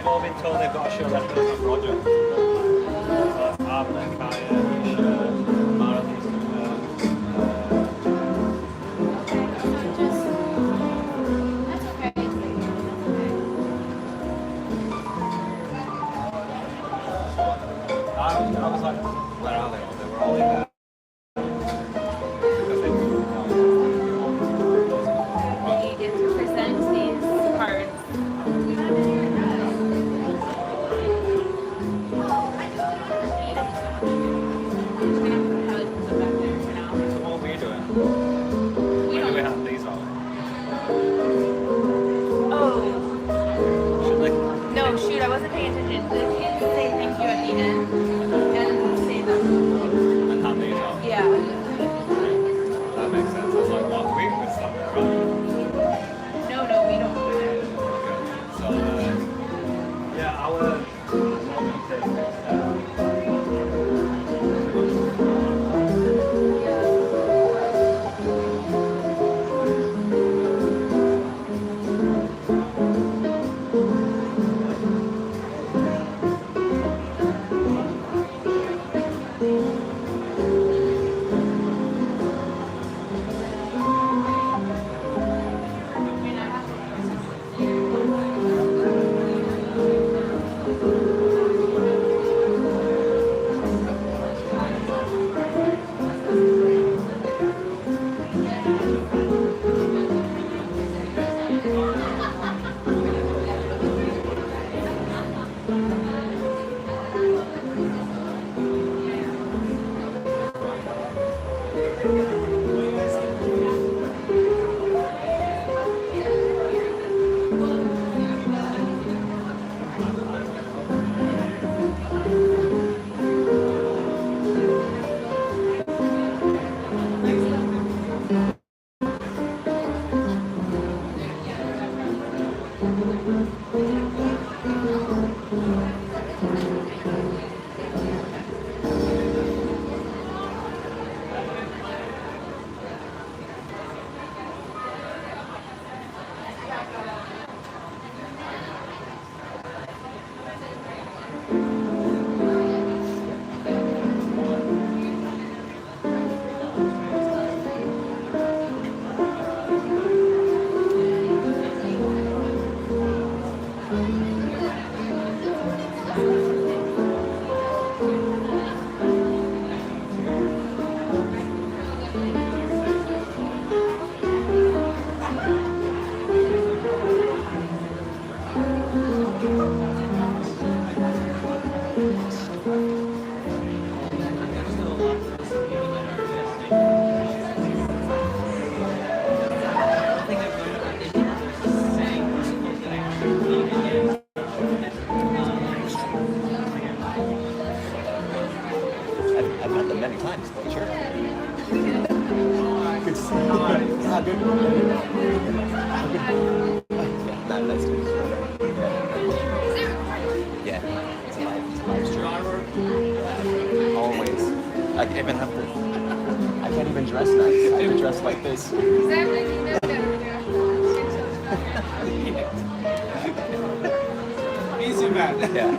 they've all been told they've got a show left for the project. So that's Arlen, Kaya, Nisha, Mara, I was like, where are they all? They were all in there. Because they We get to present these cards. So what were you doing? We When do don't. we have these on? Oh, Should they? no, shoot, I wasn't paying attention. The kids say thank you at the end and say them. And have these on? Yeah. That makes sense. I was like, what? We would stop there, right? No, we don't do that. Okay. So, yeah, our I've met them many times, but sure. Good to see you. Yeah, good. Yeah, that's good. Yeah, it's a live stream. Always. I even have to. I can't even dress nice. I have to dress like this. easy man. Yeah.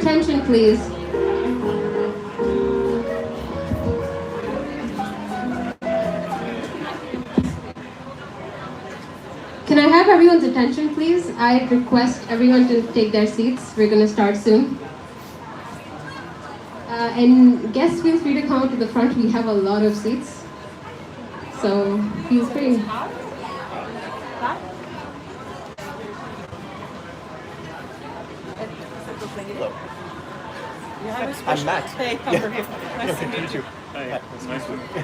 attention, please. Can I have everyone's attention, please? I request everyone to take their seats. We're going to start soon. And guests, feel free to come up to the front. We have a lot of seats. So feel free. I'm Matt. Hey, how are you? Nice to meet you. Hi, it's nice to meet you.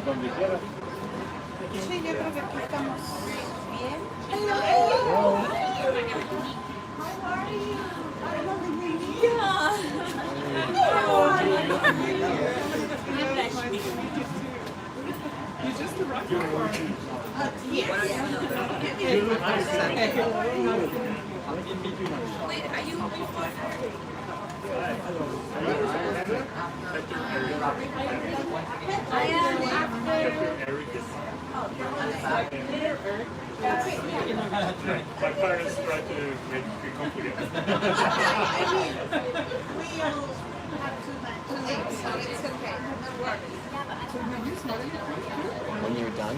Donde quiera. Sí, yo creo que aquí estamos bien. You just arrived. You look nice. Wait, are you before? I am after. My parents try to make me comfortable. We'll have too late, so it's okay. No worries. When you're done,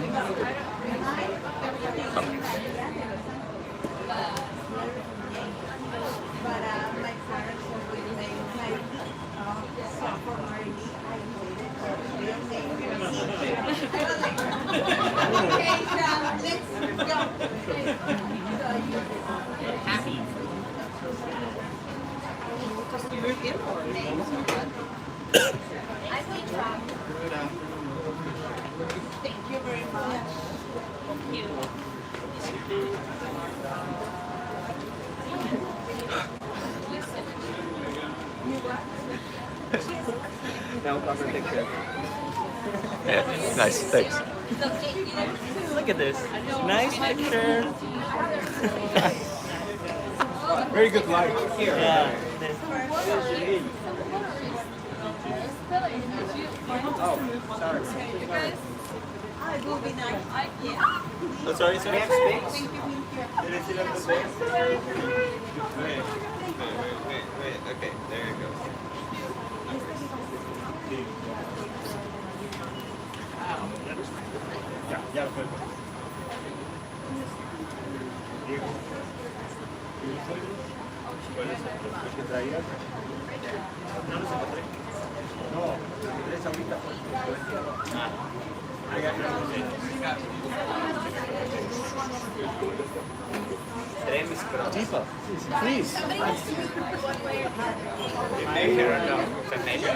But my parents will make for Marty. Okay, let's go. Happy. You moved in for I will try. Thank you very much. Thank you. now I'm gonna take care. Yeah, nice, thanks. Look at this. Nice picture. Very good light. Yeah. Oh, sorry. It will be nice. Yeah. Oh, sorry, sorry. Thank you, thank you. Wait. Okay, there you go. Ya fue. ¿Cuáles son los que traías? No los encontré. No, tres ahorita. Deepa, please. Measure or no? To measure,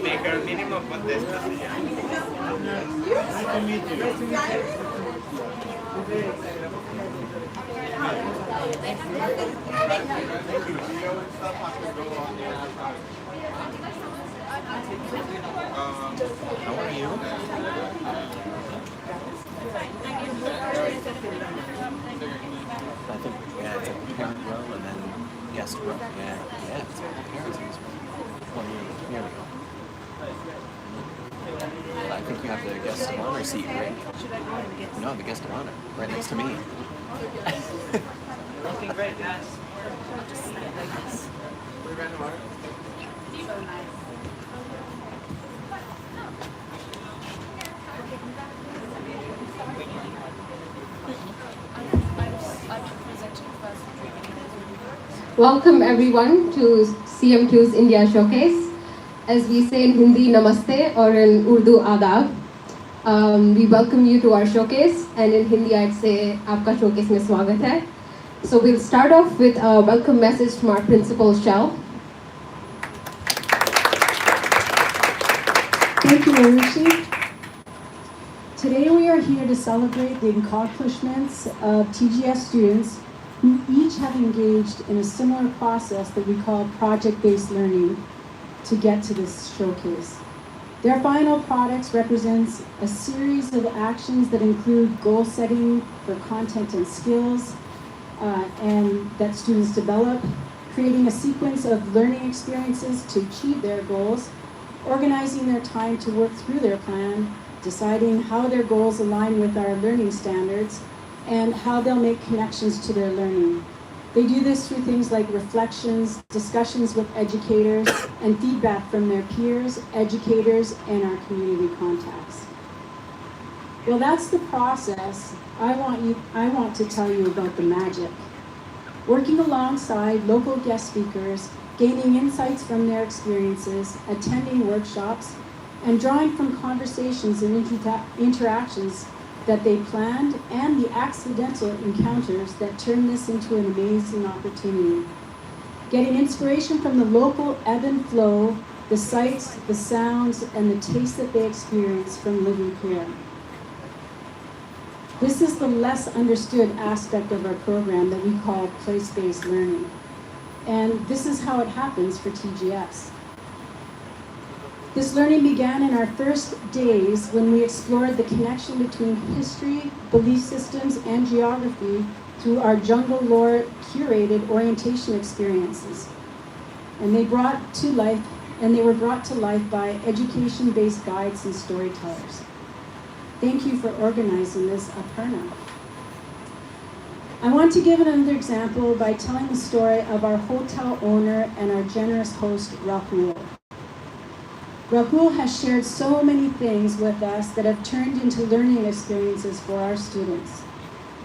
measure minimum con de estos. Nice to meet you. How are you? I think, yeah, it's a parent row and then guest row. Yeah, it's all the parents in this row. Well, here we go. I think you have the guest of honor seat, right? No, the guest of honor, right next to me. Looking great, guys. Welcome everyone to CM2's India Showcase. As we say in Hindi, Namaste, or in Urdu, Adab. We welcome you to our showcase, and in Hindi I'd say, Aapka showcase mein swagat hai. So we'll start off with a welcome message from our principal, Shell. Thank you, Arushi. Today we are here to celebrate the accomplishments of TGS students who each have engaged in a similar process that we call project-based learning to get to this showcase. Their final products represents a series of actions that include goal setting for content and skills and that students develop, creating a sequence of learning experiences to achieve their goals, organizing their time to work through their plan, deciding how their goals align with our learning standards, and how they'll make connections to their learning. They do this through things like reflections, discussions with educators, and feedback from their peers, educators, and our community contacts. Well, that's the process. I want to tell you about the magic. Working alongside local guest speakers, gaining insights from their experiences, attending workshops, and drawing from conversations and interactions that they planned, and the accidental encounters that turn this into an amazing opportunity. Getting inspiration from the local ebb and flow, the sights, the sounds, and the tastes that they experience from living here. This is the less understood aspect of our program that we call place-based learning. And this is how it happens for TGS. This learning began in our first days when we explored the connection between history, belief systems, and geography through our jungle lore curated orientation experiences. And they were brought to life by education-based guides and storytellers. Thank you for organizing this, Aparna. I want to give another example by telling the story of our hotel owner and our generous host, Rahul. Rahul has shared so many things with us that have turned into learning experiences for our students.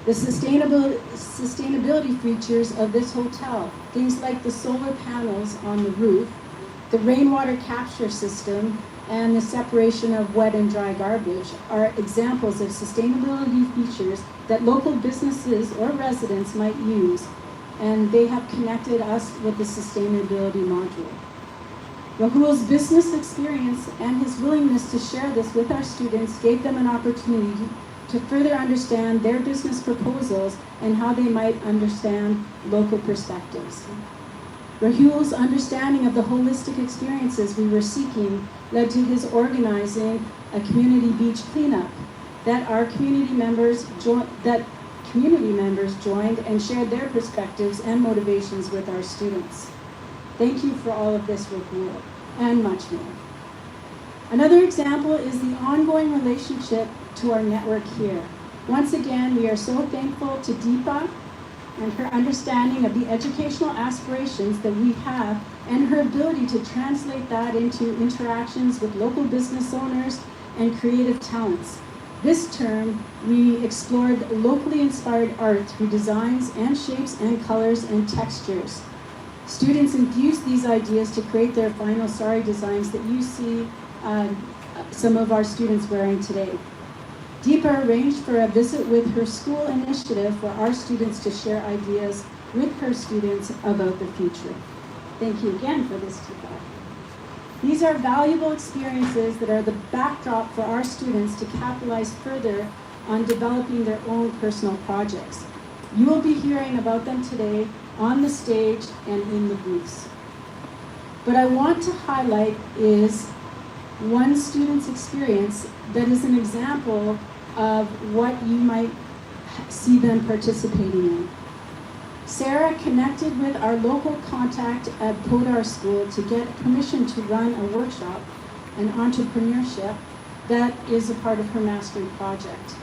The sustainability features of this hotel, things like the solar panels on the roof, the rainwater capture system, and the separation of wet and dry garbage are examples of sustainability features that local businesses or residents might use, and they have connected us with the sustainability module. Rahul's business experience and his willingness to share this with our students gave them an opportunity to further understand their business proposals and how they might understand local perspectives. Rahul's understanding of the holistic experiences we were seeking led to his organizing a community beach cleanup that community members joined and shared their perspectives and motivations with our students. Thank you for all of this, Rahul, and much more. Another example is the ongoing relationship to our network here. Once again, we are so thankful to Deepa and her understanding of the educational aspirations that we have and her ability to translate that into interactions with local business owners and creative talents. This term, we explored locally inspired art through designs and shapes and colors and textures. Students infused these ideas to create their final sari designs that you see some of our students wearing today. Deepa arranged for a visit with her school initiative for our students to share ideas with her students about the future. Thank you again for this, Deepa. These are valuable experiences that are the backdrop for our students to capitalize further on developing their own personal projects. You will be hearing about them today on the stage and in the booths. What I want to highlight is one student's experience that is an example of what you might see them participating in. Sarah connected with our local contact at Podar School to get permission to run a workshop in entrepreneurship that is a part of her mastery project.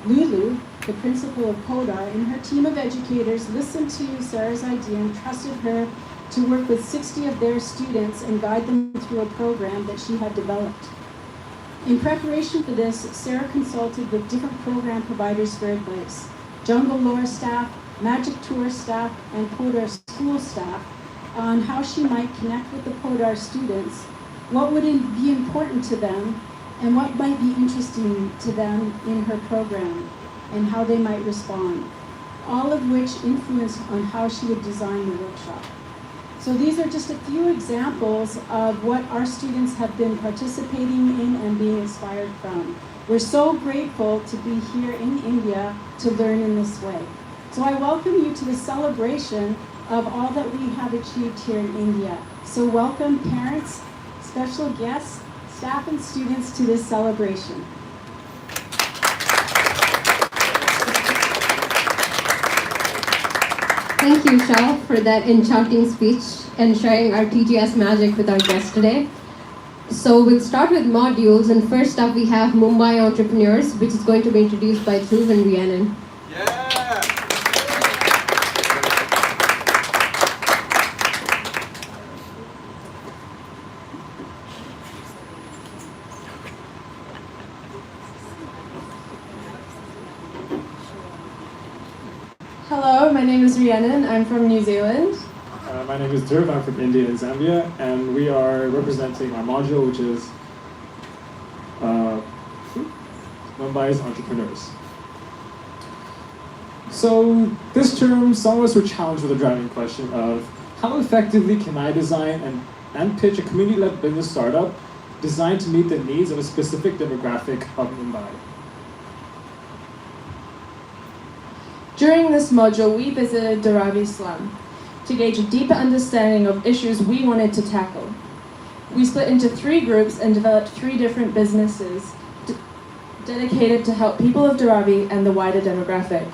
Lulu, the principal of Podar, and her team of educators listened to Sarah's idea and trusted her to work with 60 of their students and guide them through a program that she had developed. In preparation for this, Sarah consulted with different program providers for advice: Jungle Lore staff, Magic Tour staff, and Podar school staff on how she might connect with the Podar students, what would be important to them, and what might be interesting to them in her program, and how they might respond, all of which influenced on how she would design the workshop. So these are just a few examples of what our students have been participating in and being inspired from. We're so grateful to be here in India to learn in this way. So I welcome you to the celebration of all that we have achieved here in India. So welcome parents, special guests, staff and students to this celebration. Thank you, Shah, for that enchanting speech and sharing our TGS magic with our guests today. So we'll start with modules, and first up we have Mumbai Entrepreneurs, which is going to be introduced by Dhruv and Rhiannon. Hello, my name is Rhiannon. I'm from New Zealand. My name is Dhruv, I'm from India and Zambia, and we are representing our module, which is Mumbai's Entrepreneurs. So this term, some of us were challenged with a driving question of how effectively can I design and pitch a community-led business startup designed to meet the needs of a specific demographic of Mumbai. During this module, we visited Dharavi slum to gauge a deeper understanding of issues we wanted to tackle. We split into 3 groups and developed 3 different businesses dedicated to help people of Dharavi and the wider demographic.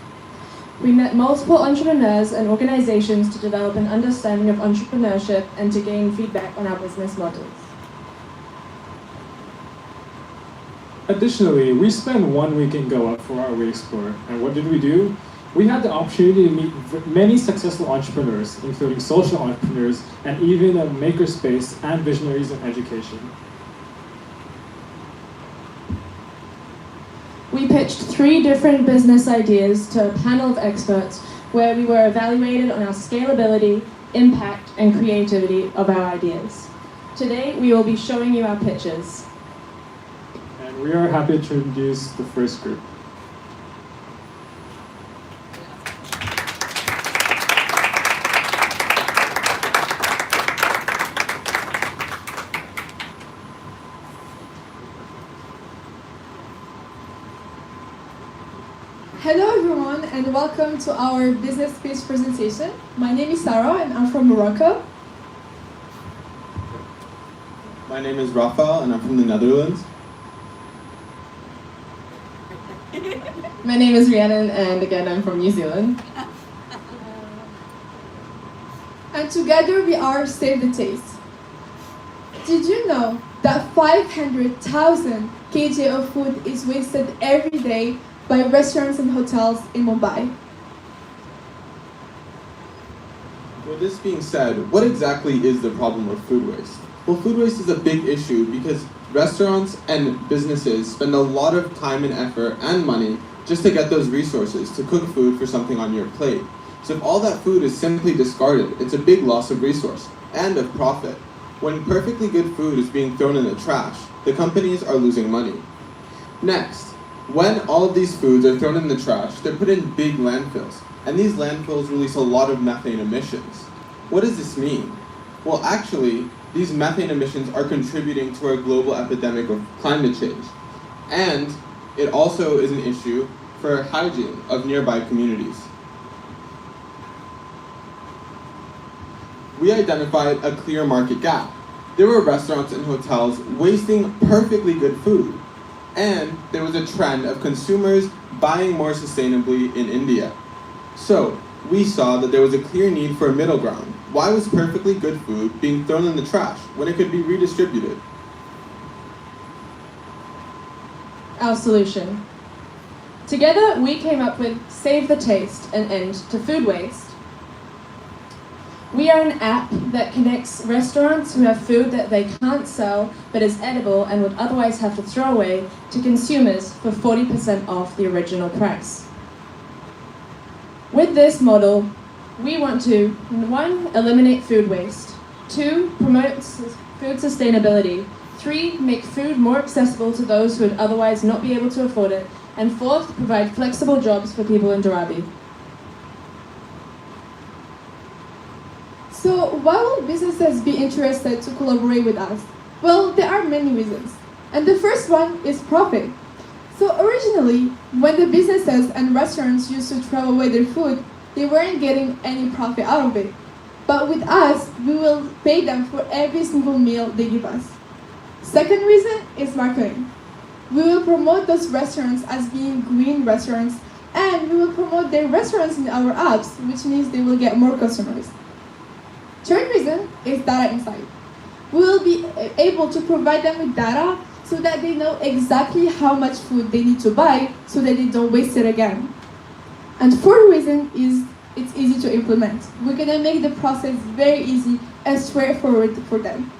We met multiple entrepreneurs and organizations to develop an understanding of entrepreneurship and to gain feedback on our business models. Additionally, we spent 1 week in Goa for our We Explore, and what did we do? We had the opportunity to meet many successful entrepreneurs, including social entrepreneurs, and even a makerspace and visionaries in education. We pitched 3 different business ideas to a panel of experts where we were evaluated on our scalability, impact, and creativity of our ideas. Today, we will be showing you our pitches. And we are happy to introduce the first group. Hello everyone and welcome to our business pitch presentation. My name is Sarah and I'm from Morocco. My name is Rafael and I'm from the Netherlands. My name is Rhiannon, and again, I'm from New Zealand. And together we are Save the Taste. Did you know that 500,000 kg of food is wasted every day by restaurants and hotels in Mumbai? With this being said, what exactly is the problem with food waste? Well, food waste is a big issue because restaurants and businesses spend a lot of time and effort and money just to get those resources to cook food for something on your plate. So if all that food is simply discarded, it's a big loss of resource and of profit. When perfectly good food is being thrown in the trash, the companies are losing money. Next, when all of these foods are thrown in the trash, they're put in big landfills, and these landfills release a lot of methane emissions. What does this mean? Well, actually, these methane emissions are contributing to our global epidemic of climate change. And it also is an issue for hygiene of nearby communities. We identified a clear market gap. There were restaurants and hotels wasting perfectly good food. And there was a trend of consumers buying more sustainably in India. So, we saw that there was a clear need for a middle ground. Why was perfectly good food being thrown in the trash when it could be redistributed? Our solution. Together, we came up with Save the Taste, an end to food waste. We are an app that connects restaurants who have food that they can't sell but is edible and would otherwise have to throw away to consumers for 40% off the original price. With this model, we want to 1. Eliminate food waste, 2. Promote food sustainability, 3. Make food more accessible to those who would otherwise not be able to afford it, and 4th, provide flexible jobs for people in Dharavi. So why would businesses be interested to collaborate with us? Well, there are many reasons. And the first one is profit. So originally, When the businesses and restaurants used to throw away their food, they weren't getting any profit out of it. But with us, we will pay them for every single meal they give us. Second reason is marketing. We will promote those restaurants as being green restaurants, and we will promote their restaurants in our apps, which means they will get more customers. Third reason is data insight. We will be able to provide them with data so that they know exactly how much food they need to buy so that they don't waste it again. And fourth reason is it's easy to implement. We're gonna make the process very easy and straightforward for them.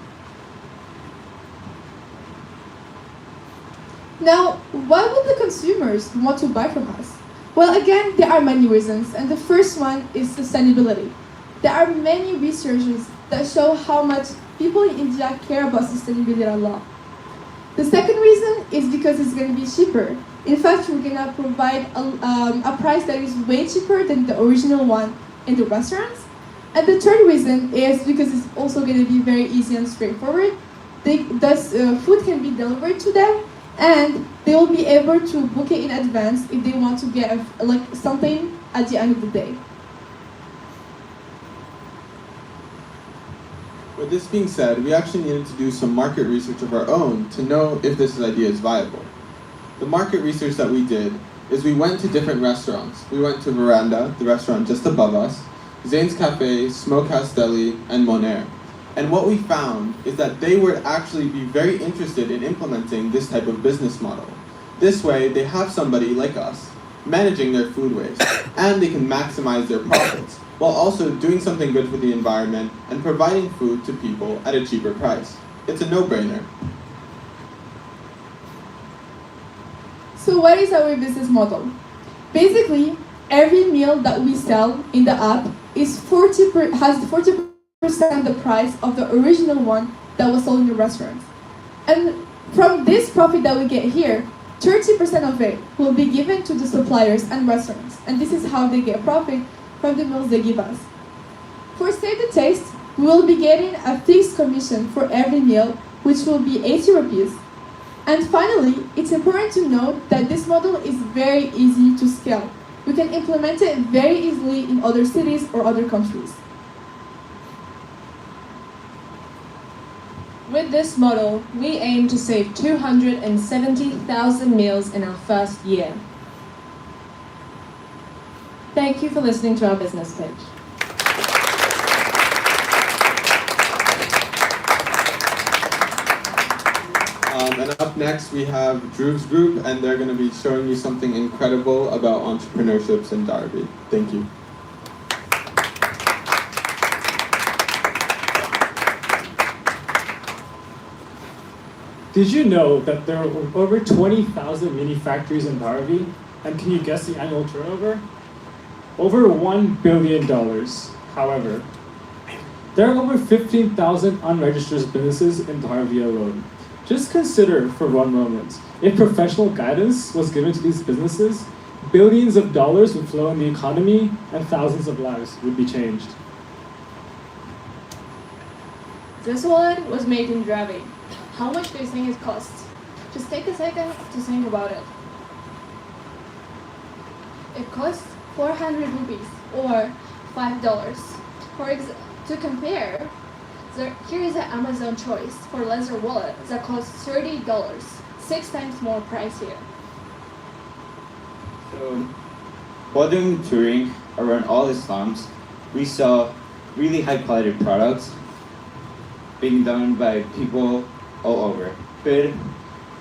Now, why would the consumers want to buy from us? Well, again, there are many reasons, and the first one is sustainability. There are many researches that show how much people in India care about sustainability a lot. The second reason is because it's going to be cheaper. In fact, we're going to provide a price that is way cheaper than the original one in the restaurants. And the third reason is because it's also going to be very easy and straightforward. Food can be delivered to them, and they will be able to book it in advance if they want to get something at the end of the day. With this being said, we actually needed to do some market research of our own to know if this idea is viable. The market research that we did is we went to different restaurants. We went to Veranda, the restaurant just above us, Zane's Cafe, Smokehouse Deli, and Monair. And what we found is that they would actually be very interested in implementing this type of business model. This way, they have somebody like us managing their food waste, and they can maximize their profits, while also doing something good for the environment and providing food to people at a cheaper price. It's a no-brainer. So what is our business model? Basically, every meal that we sell in the app has 40% the price of the original one that was sold in the restaurant. And from this profit that we get here, 30% of it will be given to the suppliers and restaurants. And this is how they get profit from the meals they give us. For Save the Taste, we will be getting a fixed commission for every meal, which will be 80 rupees. And finally, it's important to note that this model is very easy to scale. We can implement it very easily in other cities or other countries. With this model, we aim to save 270,000 meals in our first year. Thank you for listening to our business pitch. And up next we have Dhruv's group, and they're going to be showing you something incredible about entrepreneurships in Derby. Thank you. Did you know that there are over 20,000 mini factories in Derby? And can you guess the annual turnover? Over $1 billion. However, there are over 15,000 unregistered businesses in Derby alone. Just consider for one moment, if professional guidance was given to these businesses, billions of dollars would flow in the economy and thousands of lives would be changed. This one was made in Derby. How much do you think it costs? Just take a second to think about it. It costs 400 rupees or $5. To compare, here is an Amazon choice for leather wallet that costs $30, 6 times more price here. So, while doing touring around all the slums, we saw really high quality products being done by people all over. But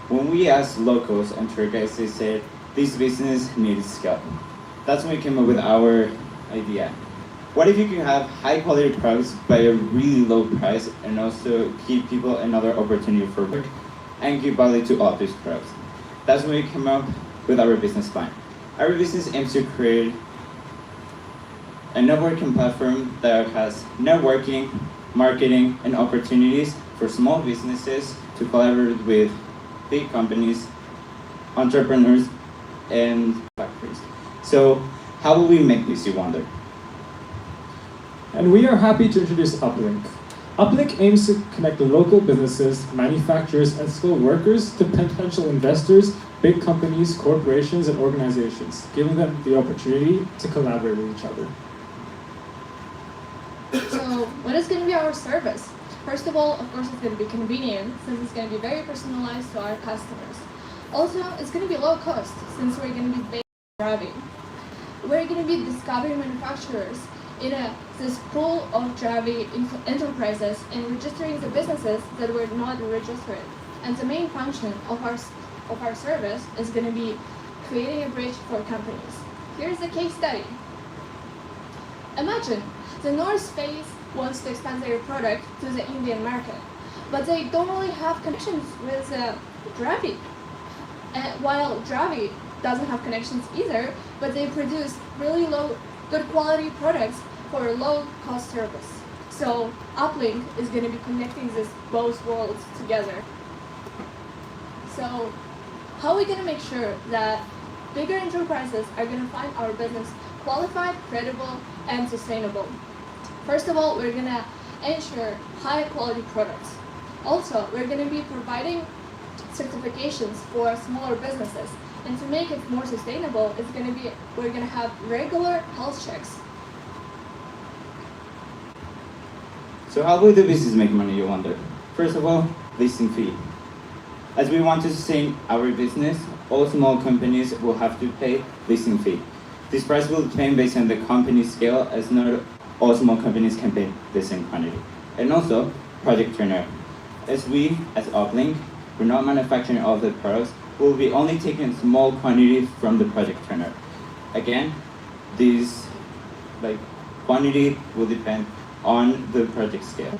when we asked locals and tour guides, they said this business needs scale. That's when we came up with our idea. What if you can have high quality products by a really low price and also give people another opportunity for work and give value to all these products? That's when we came up with our business plan. Our business aims to create a networking platform that has networking, marketing, and opportunities for small businesses to collaborate with big companies, entrepreneurs, and factories. So how will we make this, you wonder? And we are happy to introduce Uplink. Uplink aims to connect the local businesses, manufacturers, and skilled workers to potential investors, big companies, corporations, and organizations, giving them the opportunity to collaborate with each other. So, what is going to be our service? First of all, of course, it's going to be convenient since it's going to be very personalized to our customers. Also, it's going to be low cost since we're going to be based on driving. We're going to be discovering manufacturers in this pool of driving enterprises and registering the businesses that were not registered. And the main function of our service is going to be creating a bridge for companies. Here's a case study. Imagine the North Face wants to expand their product to the Indian market, but they don't really have connections with Dravi. While Dravi doesn't have connections either, but they produce really good quality products for a low cost service. So Uplink is going to be connecting both worlds together. So how are we going to make sure that bigger enterprises are going to find our business qualified, credible, and sustainable? First of all, we're going to ensure high quality products. Also, we're going to be providing certifications for smaller businesses. And to make it more sustainable, we're going to have regular health checks. So how will the business make money, you wonder? First of all, listing fee. As we want to sustain our business, all small companies will have to pay listing fee. This price will depend based on the company's scale, as not all small companies can pay the same quantity. And also, project turnover. As Uplink, we're not manufacturing all the products, we'll be only taking a small quantity from the project turnover. Again, this quantity will depend on the project scale.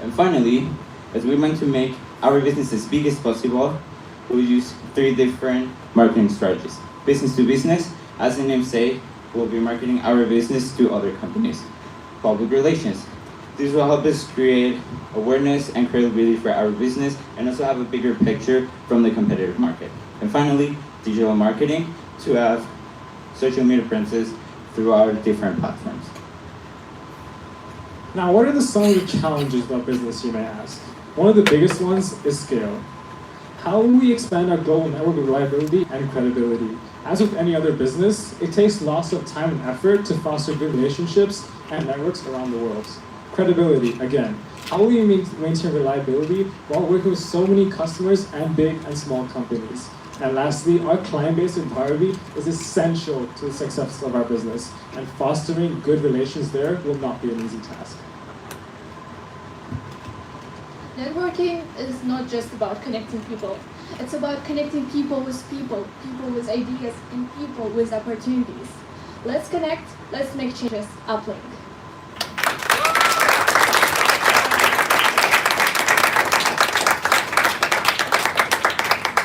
And finally, as we want to make our business as big as possible, we'll use 3 different marketing strategies. Business to business, as the name says, we'll be marketing our business to other companies. Public relations. This will help us create awareness and credibility for our business and also have a bigger picture from the competitive market. And finally, digital marketing to have social media presence through our different platforms. Now, what are some of the challenges of business, you may ask? One of the biggest ones is scale. How will we expand our global network of reliability and credibility? As with any other business, it takes lots of time and effort to foster good relationships and networks around the world. Credibility, again. How will we maintain reliability while working with so many customers and big and small companies? And lastly, our client base in Dharavi is essential to the success of our business, and fostering good relations there will not be an easy task. Networking is not just about connecting people. It's about connecting people with ideas, and people with opportunities. Let's connect, let's make changes. Uplink.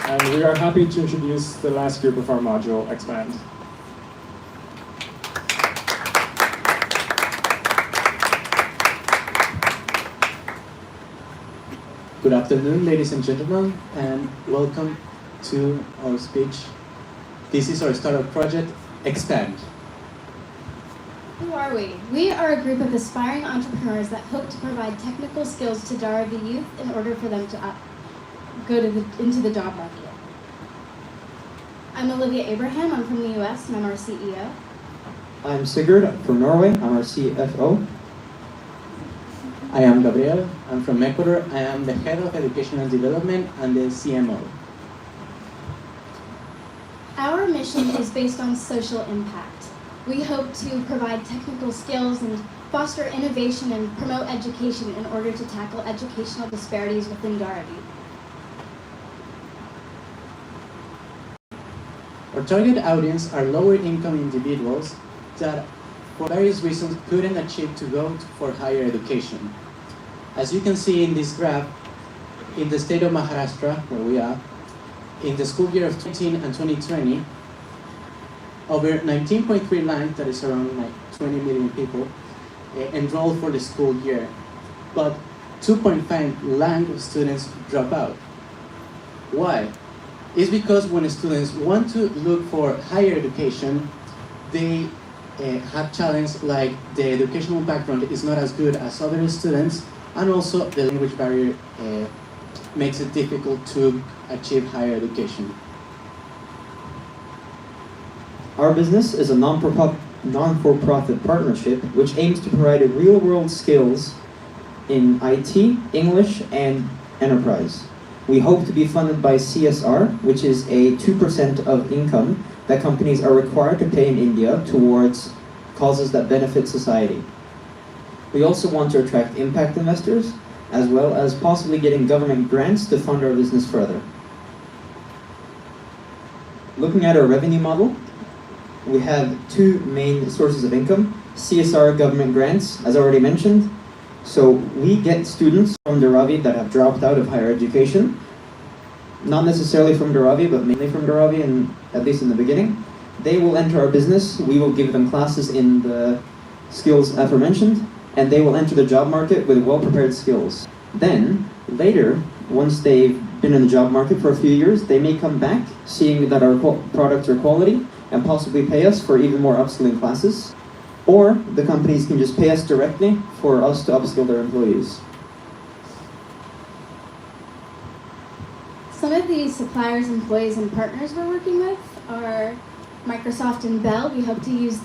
And we are happy to introduce the last group of our module, Expand. Good afternoon, ladies and gentlemen, and welcome to our speech. This is our startup project, Expand. Who are we? We are a group of aspiring entrepreneurs that hope to provide technical skills to Dharavi youth in order for them to go into the job market. I'm Olivia Abraham, I'm from the US, and I'm our CEO. I'm Sigurd, I'm from Norway, I'm our CFO. I am Gabriel, I'm from Ecuador, I am the Head of Educational Development and the CMO. Our mission is based on social impact. We hope to provide technical skills and foster innovation and promote education in order to tackle educational disparities within Dharavi. Our target audience are lower income individuals that for various reasons couldn't achieve to go for higher education. As you can see in this graph, in the state of Maharashtra, where we are, in the school year of 2019 and 2020, over 19.3 lakhs, that is around 20 million people, enrolled for the school year. But 2.5 lakh students drop out. Why? It's because when students want to look for higher education, they have challenges like the educational background is not as good as other students, and also the language barrier makes it difficult to achieve higher education. Our business is a non-for-profit partnership which aims to provide real-world skills in IT, English, and enterprise. We hope to be funded by CSR, which is a 2% of income that companies are required to pay in India towards causes that benefit society. We also want to attract impact investors, as well as possibly getting government grants to fund our business further. Looking at our revenue model, we have two main sources of income: CSR government grants, as already mentioned. So we get students from Dharavi that have dropped out of higher education, not necessarily from Dharavi, but mainly from Dharavi, and at least in the beginning. They will enter our business, we will give them classes in the skills aforementioned, and they will enter the job market with well-prepared skills. Then, later, once they've been in the job market for a few years, they may come back, seeing that our products are quality, and possibly pay us for even more upskilling classes. Or the companies can just pay us directly for us to upskill their employees. Some of the suppliers, employees, and partners we're working with are Microsoft and Bell. We hope to use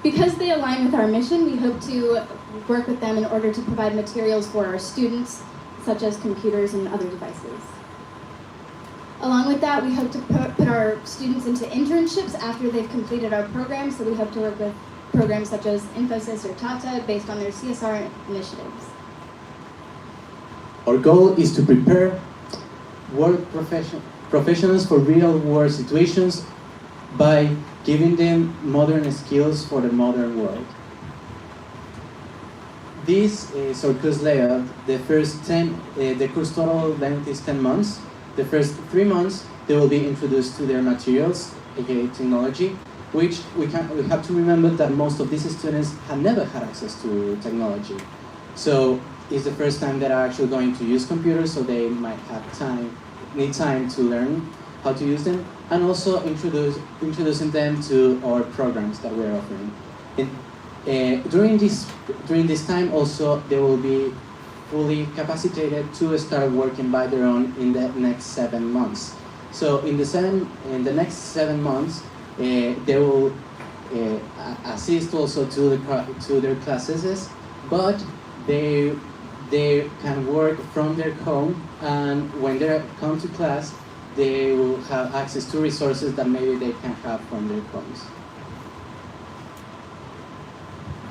because they align with our mission, we hope to work with them in order to provide materials for our students, such as computers and other devices. Along with that, we hope to put our students into internships after they've completed our program, so we hope to work with programs such as Infosys or Tata based on their CSR initiatives. Our goal is to prepare professionals for real-world situations by giving them modern skills for the modern world. This is our course layout. The course total length is 10 months. The first 3 months, they will be introduced to their materials, aka technology, which we have to remember that most of these students have never had access to technology. So it's the first time that are actually going to use computers, so they might need time to learn how to use them, and also introducing them to our programs that we're offering. During this time also, they will be fully capacitated to start working by their own in the next 7 months. So in the next 7 months, they will assist also to their classes, but they can work from their home, and when they come to class, they will have access to resources that maybe they can have from their homes.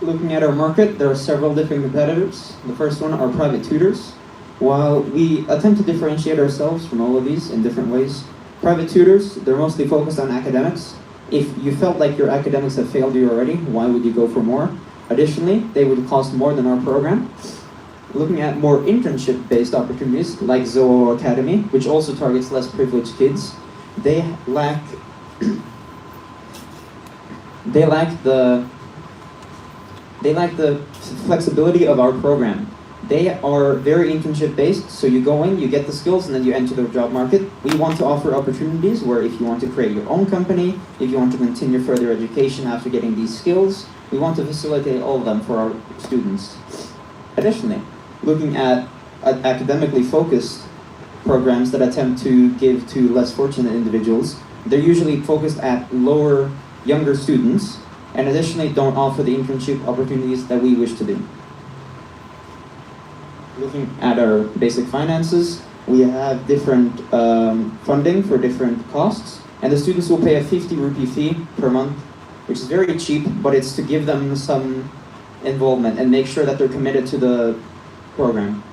Looking at our market, there are several different competitors. The first one are private tutors. While we attempt to differentiate ourselves from all of these in different ways, private tutors, they're mostly focused on academics. If you felt like your academics have failed you already, why would you go for more? Additionally, they would cost more than our program. Looking at more internship-based opportunities, like Zoho Academy, which also targets less privileged kids, they lack the flexibility of our program. They are very internship-based, so you go in, you get the skills, and then you enter the job market. We want to offer opportunities where if you want to create your own company, if you want to continue further education after getting these skills, we want to facilitate all of them for our students. Additionally, looking at academically focused programs that attempt to give to less fortunate individuals, they're usually focused at younger students, and additionally don't offer the internship opportunities that we wish to do. Looking at our basic finances, we have different funding for different costs, and the students will pay a 50 rupee fee per month, which is very cheap, but it's to give them some involvement and make sure that they're committed to the program.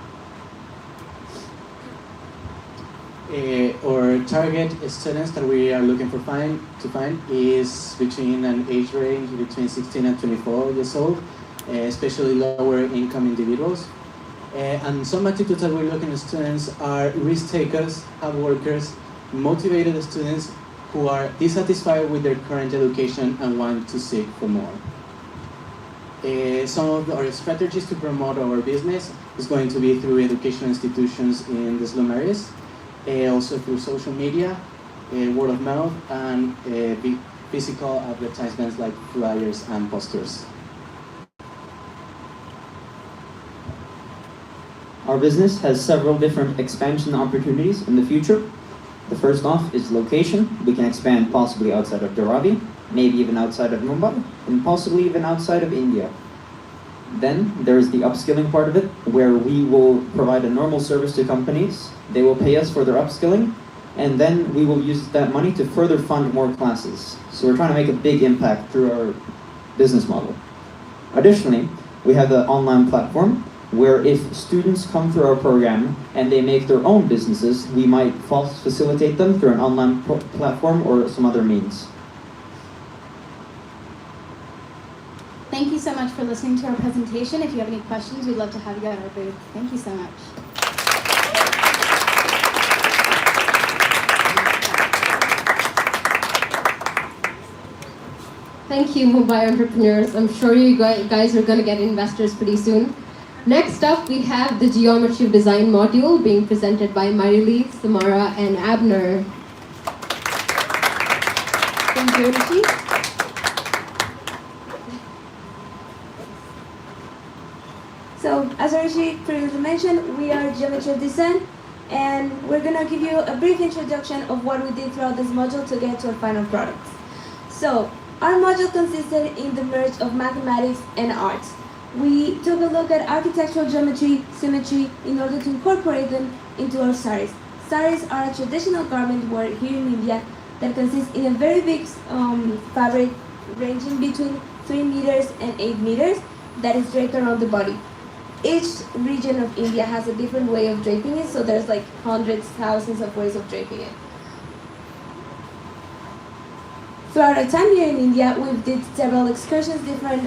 Our target students that we are looking to find is between an age range between 16 and 24 years old, especially lower income individuals. And some attitudes that we're looking at students are risk takers, hard workers, motivated students who are dissatisfied with their current education and want to seek for more. Some of our strategies to promote our business is going to be through educational institutions in the slum areas, also through social media, word of mouth, and physical advertisements like flyers and posters. Our business has several different expansion opportunities in the future. The first off is location. We can expand possibly outside of Dharavi, maybe even outside of Mumbai, and possibly even outside of India. Then there is the upskilling part of it, where we will provide a normal service to companies. They will pay us for their upskilling, and then we will use that money to further fund more classes. So we're trying to make a big impact through our business model. Additionally, we have the online platform, where if students come through our program and they make their own businesses, we might facilitate them through an online platform or some other means. Thank you so much for listening to our presentation. If you have any questions, we'd love to have you at our booth. Thank you so much. Thank you, Mumbai entrepreneurs. I'm sure you guys are going to get investors pretty soon. Next up, we have the Geometry of Design module being presented by Marilyn, Samara, and Abner. Thank you, Rishi. So, as Rishi previously mentioned, we are Geometry of Design, and we're going to give you a brief introduction of what we did throughout this module to get to our final product. So, our module consisted in the merge of mathematics and art. We took a look at architectural geometry, symmetry, in order to incorporate them into our saris. Saris are a traditional garment worn here in India that consists in a very big fabric ranging between 3 meters and 8 meters that is draped around the body. Each region of India has a different way of draping it, so there's like hundreds, thousands of ways of draping it. Throughout our time here in India, we did several excursions, different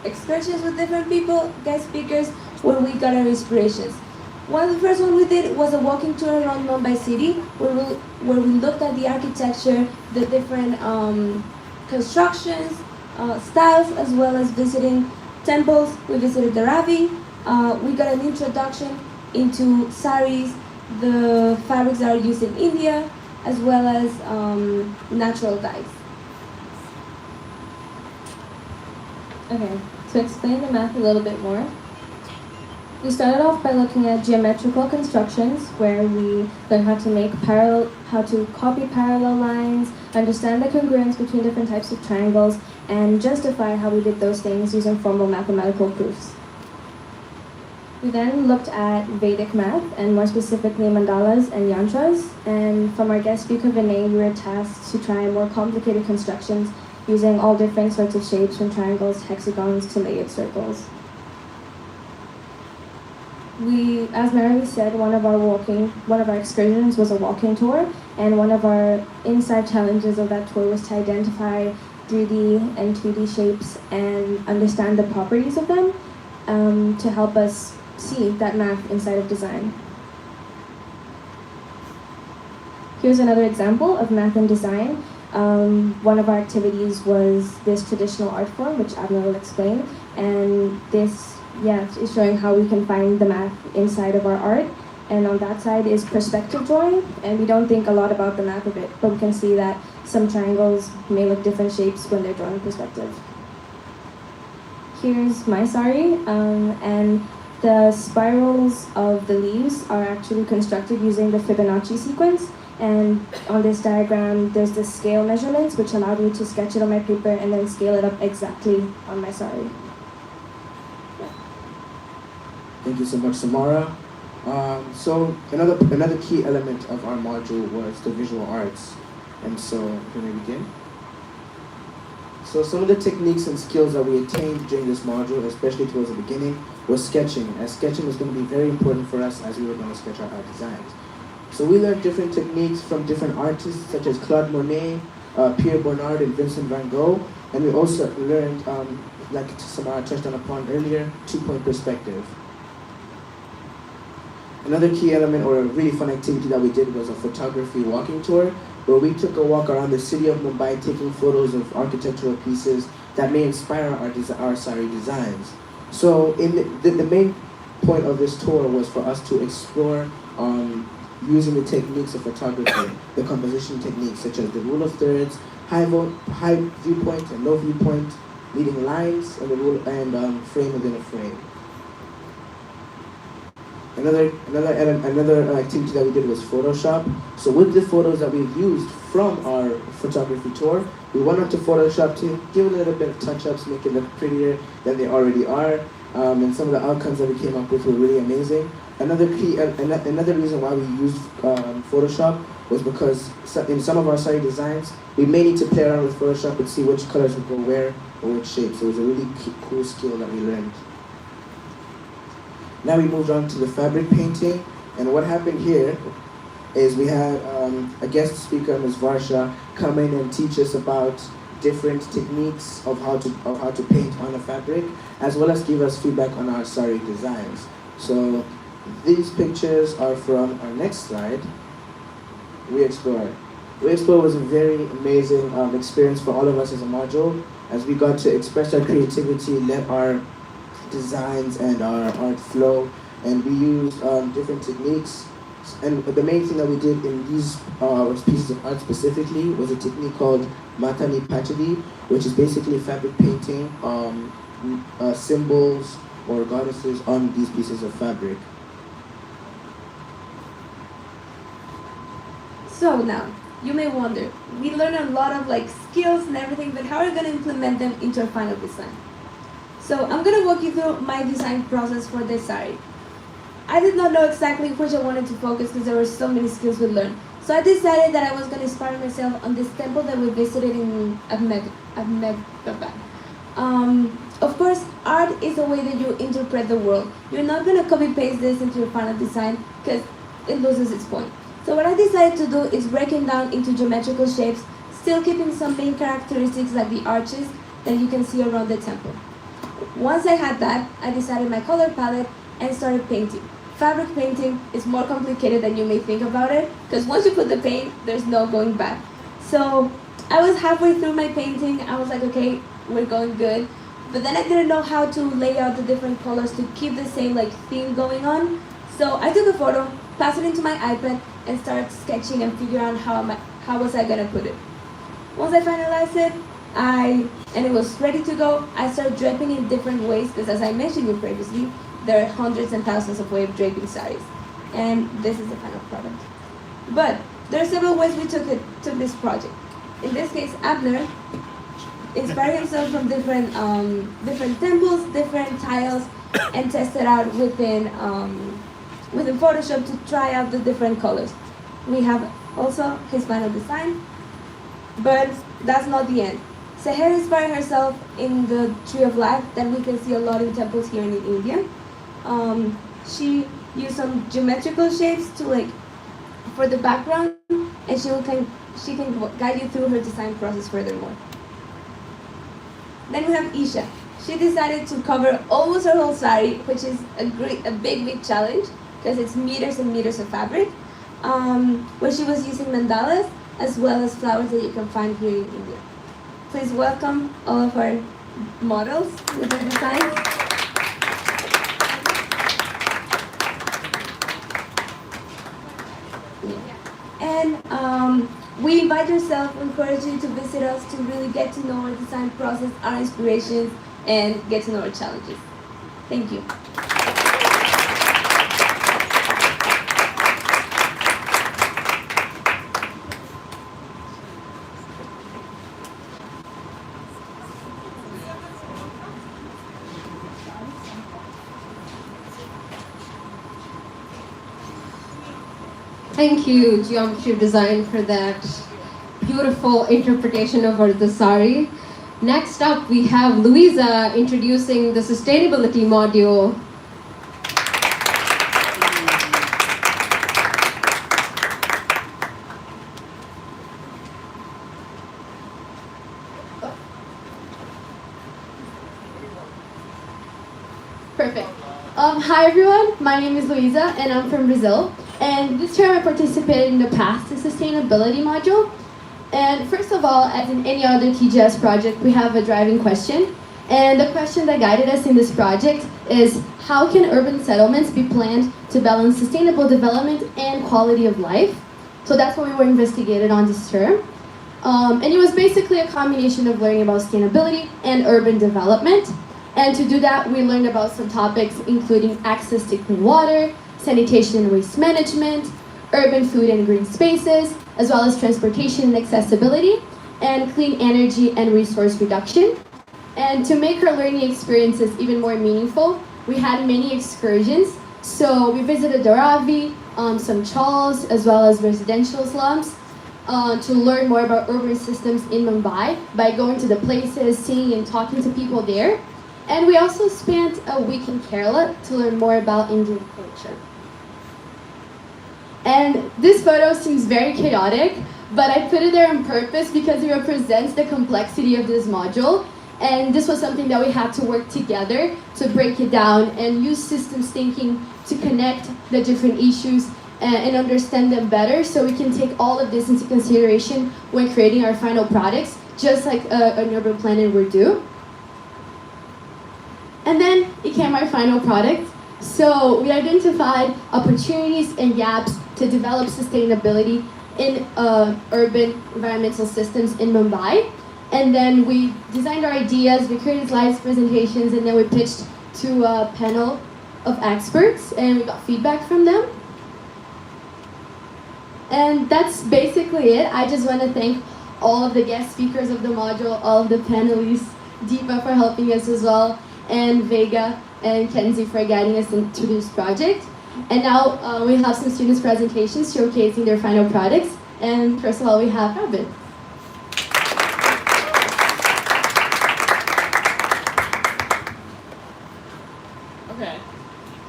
excursions with different people, guest speakers, where we got our inspirations. One of the first one we did was a walking tour around Mumbai city, where we looked at the architecture, the different constructions, styles, as well as visiting temples. We visited Dharavi. We got an introduction into saris, the fabrics that are used in India, as well as natural dyes. Okay, to explain the math a little bit more, we started off by looking at geometrical constructions, where we learned how to copy parallel lines, understand the congruence between different types of triangles, and justify how we did those things using formal mathematical proofs. We then looked at Vedic math, and more specifically mandalas and yantras, and from our guest speaker Vinay, we were tasked to try more complicated constructions using all different sorts of shapes, from triangles, hexagons, to layered circles. As Mary said, one of our excursions was a walking tour, and one of our inside challenges of that tour was to identify 3D and 2D shapes and understand the properties of them to help us see that math inside of design. Here's another example of math and design. One of our activities was this traditional art form, which Abner will explain, and this is showing how we can find the math inside of our art. And on that side is perspective drawing, and we don't think a lot about the math of it, but we can see that some triangles may look different shapes when they're drawn in perspective. Here's my sari, and the spirals of the leaves are actually constructed using the Fibonacci sequence. And on this diagram, there's the scale measurements, which allowed me to sketch it on my paper and then scale it up exactly on my sari. Thank you so much, Samara. So another key element of our module was the visual arts. And so, can we begin? So some of the techniques and skills that we attained during this module, especially towards the beginning, was sketching. As sketching was going to be very important for us as we were going to sketch out our designs. So we learned different techniques from different artists such as Claude Monet, Pierre Bonnard, and Vincent van Gogh. And we also learned, like Samara touched on upon earlier, two-point perspective. Another key element or a really fun activity that we did was a photography walking tour, where we took a walk around the city of Mumbai taking photos of architectural pieces that may inspire our sari designs. So the main point of this tour was for us to explore using the techniques of photography, the composition techniques such as the rule of thirds, high viewpoint and low viewpoint, leading lines, and the rule and frame within a frame. Another activity that we did was Photoshop. So with the photos that we've used from our photography tour, we went on to Photoshop to give a little bit of touch-ups, make it look prettier than they already are. And some of the outcomes that we came up with were really amazing. Another reason why we used Photoshop was because in some of our site designs, we may need to play around with Photoshop and see which colors would go where or which shapes. So it was a really cool skill that we learned. Now we moved on to the fabric painting, and what happened here is we had a guest speaker, Ms. Varsha, come in and teach us about different techniques of how to paint on a fabric, as well as give us feedback on our sari designs. So these pictures are from our next slide, We Explore. We Explore was a very amazing experience for all of us as a module, as we got to express our creativity, let our designs and our art flow, and we used different techniques. And the main thing that we did in these pieces of art specifically was a technique called Matani Pachadi, which is basically fabric painting symbols or goddesses on these pieces of fabric. So now, you may wonder, we learn a lot of skills and everything, but how are we going to implement them into our final design? So I'm going to walk you through my design process for this sari. I did not know exactly which I wanted to focus because there were so many skills we learned. So I decided that I was going to inspire myself on this temple that we visited in Ahmedabad. Of course, art is a way that you interpret the world. You're not going to copy-paste this into your final design because it loses its point. So what I decided to do is break it down into geometrical shapes, still keeping some main characteristics like the arches that you can see around the temple. Once I had that, I decided my color palette and started painting. Fabric painting is more complicated than you may think about it, because once you put the paint, there's no going back. So I was halfway through my painting, I was like, okay, we're going good. But then I didn't know how to lay out the different colors to keep the same theme going on. So I took a photo, passed it into my iPad, and started sketching and figuring out how was I gonna put it. Once I finalized it, and it was ready to go, I started draping in different ways, because as I mentioned you previously, there are hundreds and thousands of ways of draping saris. And this is the final product. But there are several ways we took this project. In this case, Abner inspired himself from different temples, different tiles, and tested out within Photoshop to try out the different colors. We have also his final design, but that's not the end. Seher inspired herself in the Tree of Life that we can see a lot in temples here in India. She used some geometrical shapes for the background, and she can guide you through her design process furthermore. Then we have Isha. She decided to cover almost her whole sari, which is a big challenge because it's meters and meters of fabric, where she was using mandalas as well as flowers that you can find here in India. Please welcome all of our models with their designs. And we invite yourself, encourage you to visit us to really get to know our design process, our inspirations, and get to know our challenges. Thank you. Thank you, Geometry of Design, for that beautiful interpretation of the sari. Next up, we have Louisa introducing the sustainability module. Perfect. Hi everyone, my name is Luisa and I'm from Brazil. And this term I participated in the past, the sustainability module. And first of all, as in any other TGS project, we have a driving question. And the question that guided us in this project is, how can urban settlements be planned to balance sustainable development and quality of life? So that's what we were investigated on this term. And it was basically a combination of learning about sustainability and urban development. And to do that, we learned about some topics including access to clean water, sanitation and waste management, urban food and green spaces, as well as transportation and accessibility, and clean energy and resource reduction. And to make our learning experiences even more meaningful, we had many excursions. So we visited Dharavi, some chawls, as well as residential slums, to learn more about urban systems in Mumbai by going to the places, seeing and talking to people there. And we also spent a week in Kerala to learn more about Indian culture. And this photo seems very chaotic, but I put it there on purpose because it represents the complexity of this module. And this was something that we had to work together to break it down and use systems thinking to connect the different issues and understand them better, so we can take all of this into consideration when creating our final products, just like an urban planner would do. And then it came our final product. So we identified opportunities and gaps to develop sustainability in urban environmental systems in Mumbai. And then we designed our ideas, we created slides, presentations, and then we pitched to a panel of experts, and we got feedback from them. And that's basically it. I just want to thank all of the guest speakers of the module, all of the panelists, Deepa for helping us as well, and Vega and Kenzie for guiding us into this project. And now we have some students' presentations showcasing their final products. And first of all, we have Robin. Okay.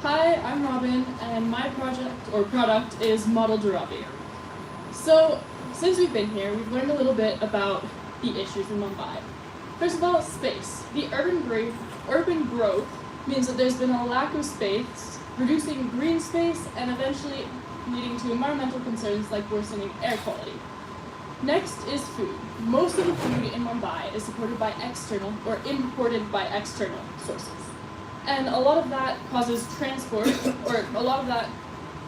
Hi, I'm Robin, and my product is Model Dharavi. So, since we've been here, we've learned a little bit about the issues in Mumbai. First of all, space. The urban growth means that there's been a lack of space, reducing green space, and eventually leading to environmental concerns like worsening air quality. Next is food. Most of the food in Mumbai is supported by external or imported by external sources. And a lot of that causes transport, or a lot of that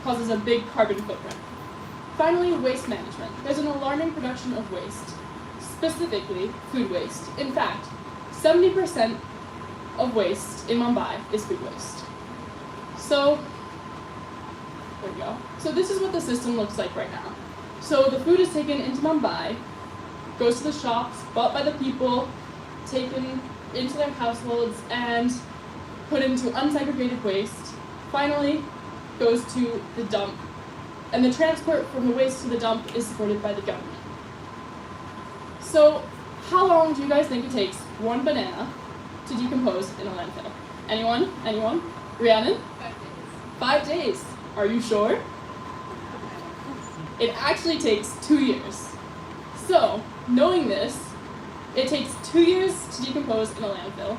causes a big carbon footprint. Finally, waste management. There's an alarming production of waste, specifically food waste. In fact, 70% of waste in Mumbai is food waste. So, there we go. So this is what the system looks like right now. So the food is taken into Mumbai, goes to the shops, bought by the people, taken into their households, and put into unsegregated waste, finally goes to the dump. And the transport from the waste to the dump is supported by the government. So how long do you guys think it takes one banana to decompose in a landfill? Anyone? Anyone? Rhiannon? 5 days. Are you sure? It actually takes 2 years. So, knowing this, it takes 2 years to decompose in a landfill,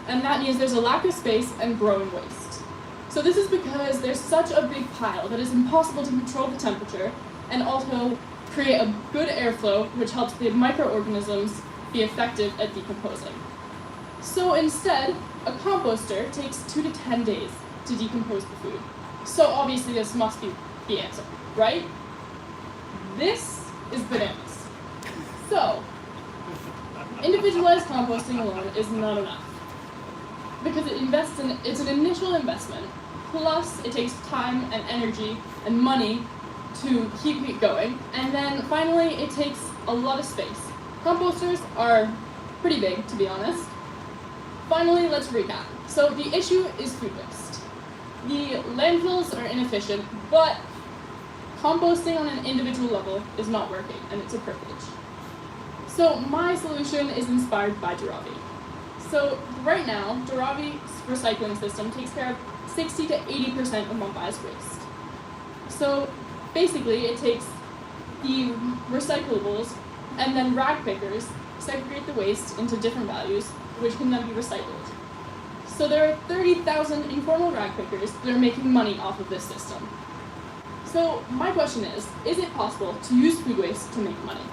and that means there's a lack of space and growing waste. So this is because there's such a big pile that it's impossible to control the temperature and also create a good airflow, which helps the microorganisms be effective at decomposing. So instead, a composter takes 2 to 10 days to decompose the food. So obviously this must be the answer, right? This is bananas. So, individualized composting alone is not enough, because it's an initial investment, plus it takes time and energy and money to keep it going, and then finally it takes a lot of space. Composters are pretty big, to be honest. Finally, let's recap. So the issue is food waste. The landfills are inefficient, but composting on an individual level is not working, and it's a privilege. So my solution is inspired by Dharavi. So right now, Dharavi's recycling system takes care of 60 to 80% of Mumbai's waste. So basically, it takes the recyclables and then rag pickers segregate the waste into different values, which can then be recycled. So there are 30,000 informal rag pickers that are making money off of this system. So my question is it possible to use food waste to make money?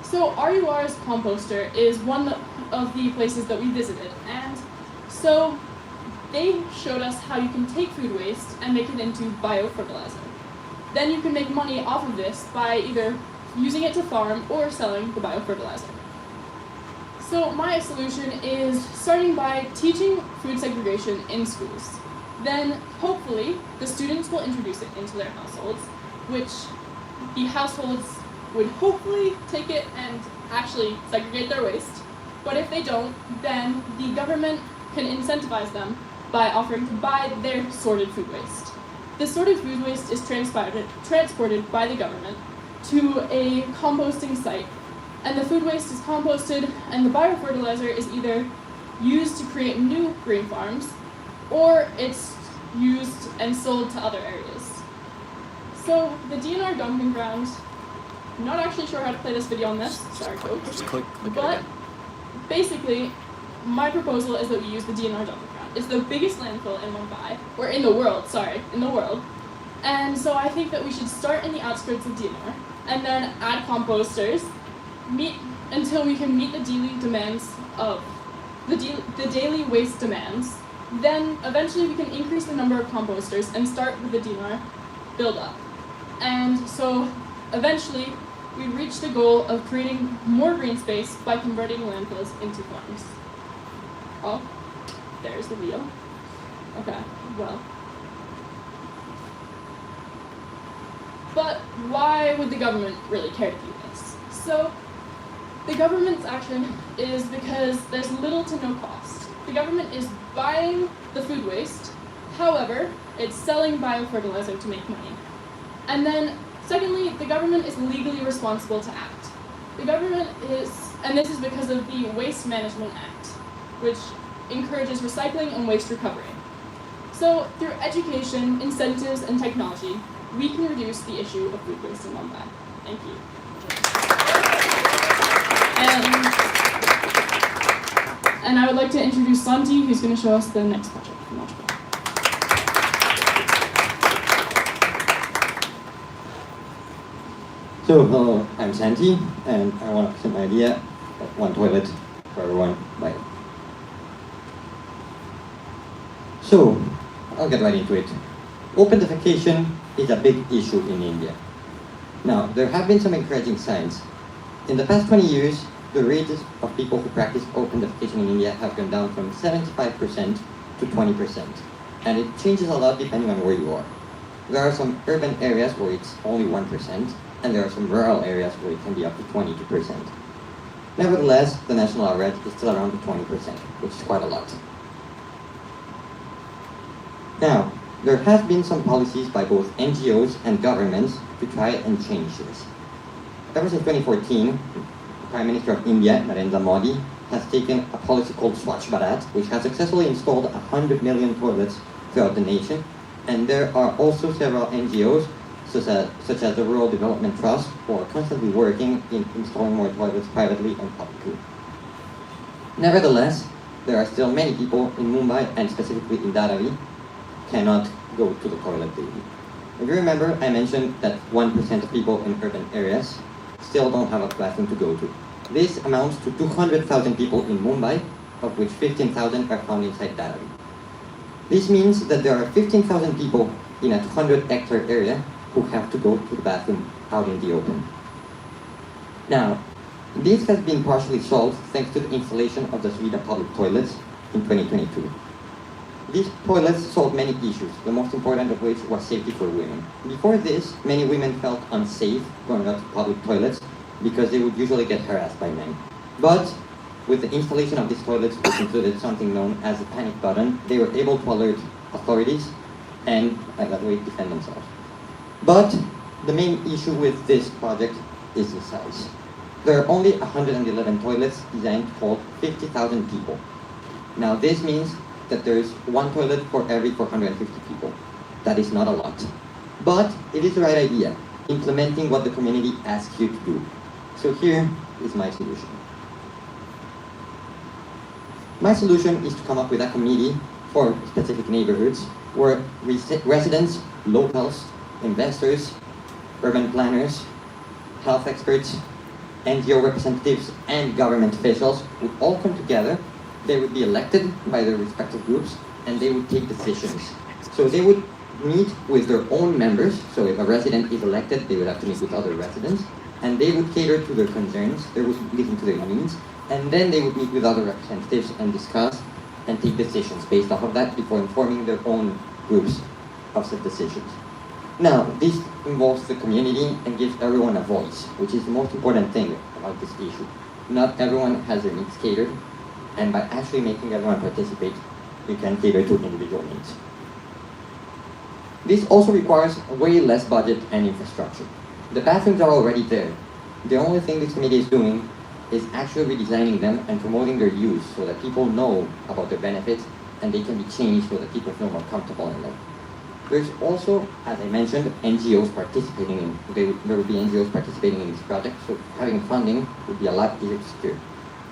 So So RUR's composter is one of the places that we visited, and so they showed us how you can take food waste and make it into biofertilizer. Then you can make money off of this by either using it to farm or selling the biofertilizer. So my solution is starting by teaching food segregation in schools. Then hopefully the students will introduce it into their households, which the households would hopefully take it and actually segregate their waste. But if they don't, then the government can incentivize them by offering to buy their sorted food waste. The sorted food waste is transported by the government to a composting site, and the food waste is composted, and the biofertilizer is either used to create new green farms, or it's used and sold to other areas. So the DNR dumping ground, I'm not actually sure how to play this video on this, sorry folks. Just click it But again. basically, my proposal is that we use the DNR dumping ground. It's the biggest landfill in Mumbai, or in the world, sorry, in the world. And so I think that we should start in the outskirts of DNR, and then add composters, until we can meet the daily demands of, the daily waste demands. Then eventually we can increase the number of composters and start with the DNR build up. And so eventually we reach the goal of creating more green space by converting landfills into farms. Oh, there's the wheel. Okay, well. But why would the government really care to do this? So the government's action is because there's little to no cost. The government is buying the food waste, however, it's selling biofertilizer to make money. And then, secondly, the government is legally responsible to act. The government is, and this is because of the Waste Management Act, which encourages recycling and waste recovery. So, through education, incentives, and technology, we can reduce the issue of food waste in Mumbai. Thank you. And I would like to introduce Santi, who's going to show us the next project from Montreal. So, hello, I'm Santi, and I want to present my idea of one toilet for everyone by. So, I'll get right into it. Open defecation is a big issue in India. Now, there have been some encouraging signs. In the past 20 years, the rate of people who practice open defecation in India have gone down from 75% to 20%. And it changes a lot depending on where you are. There are some urban areas where it's only 1%, and there are some rural areas where it can be up to 22%. Nevertheless, the national average is still around the 20%, which is quite a lot. Now, there have been some policies by both NGOs and governments to try and change this. Ever since 2014, the Prime Minister of India, Narendra Modi, has taken a policy called Swachh Bharat, which has successfully installed 100 million toilets throughout the nation. And there are also several NGOs, such as the Rural Development Trust, who are constantly working in installing more toilets privately and publicly. Nevertheless, there are still many people in Mumbai, and specifically in Dharavi, cannot go to the toilet daily. If you remember, I mentioned that 1% of people in urban areas still don't have a bathroom to go to. This amounts to 200,000 people in Mumbai, of which 15,000 are found inside Dharavi. This means that there are 15,000 people in a 200-hectare area who have to go to the bathroom out in the open. Now, this has been partially solved thanks to the installation of the Suvidha public toilets in 2022. These toilets solved many issues, the most important of which was safety for women. Before this, many women felt unsafe going out to public toilets because they would usually get harassed by men. But with the installation of these toilets, which included something known as the panic button, they were able to alert authorities and by that way defend themselves. But the main issue with this project is the size. There are only 111 toilets designed to hold 50,000 people. Now this means that there is one toilet for every 450 people. That is not a lot. But it is the right idea, implementing what the community asks you to do. So here is my solution. My solution is to come up with a committee for specific neighborhoods where residents, locals, investors, urban planners, health experts, NGO representatives and government officials would all come together. They would be elected by their respective groups, and they would take decisions. So they would meet with their own members. So if a resident is elected, they would have to meet with other residents, and they would cater to their concerns. They would listen to their needs, and then they would meet with other representatives and discuss and take decisions based off of that before informing their own groups of said decisions. Now, this involves the community and gives everyone a voice, which is the most important thing about this issue. Not everyone has their needs catered, and by actually making everyone participate, we can cater to individual needs. This also requires way less budget and infrastructure. The bathrooms are already there. The only thing this committee is doing is actually redesigning them and promoting their use so that people know about their benefits and they can be changed so that people feel more comfortable in them. There's also, as I mentioned, NGOs participating in, there will be NGOs participating in this project, so having funding would be a lot easier to secure.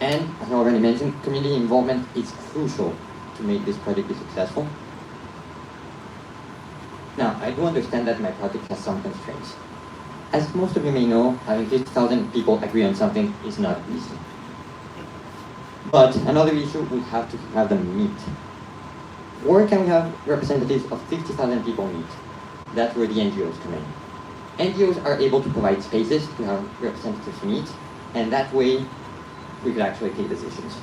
And, as I already mentioned, community involvement is crucial to make this project be successful. Now, I do understand that my project has some constraints. As most of you may know, having 50,000 people agree on something is not easy. But another issue, we have to have them meet. Or can we have representatives of 50,000 people meet? That's where the NGOs come in. NGOs are able to provide spaces to have representatives meet, and that way we could actually take decisions.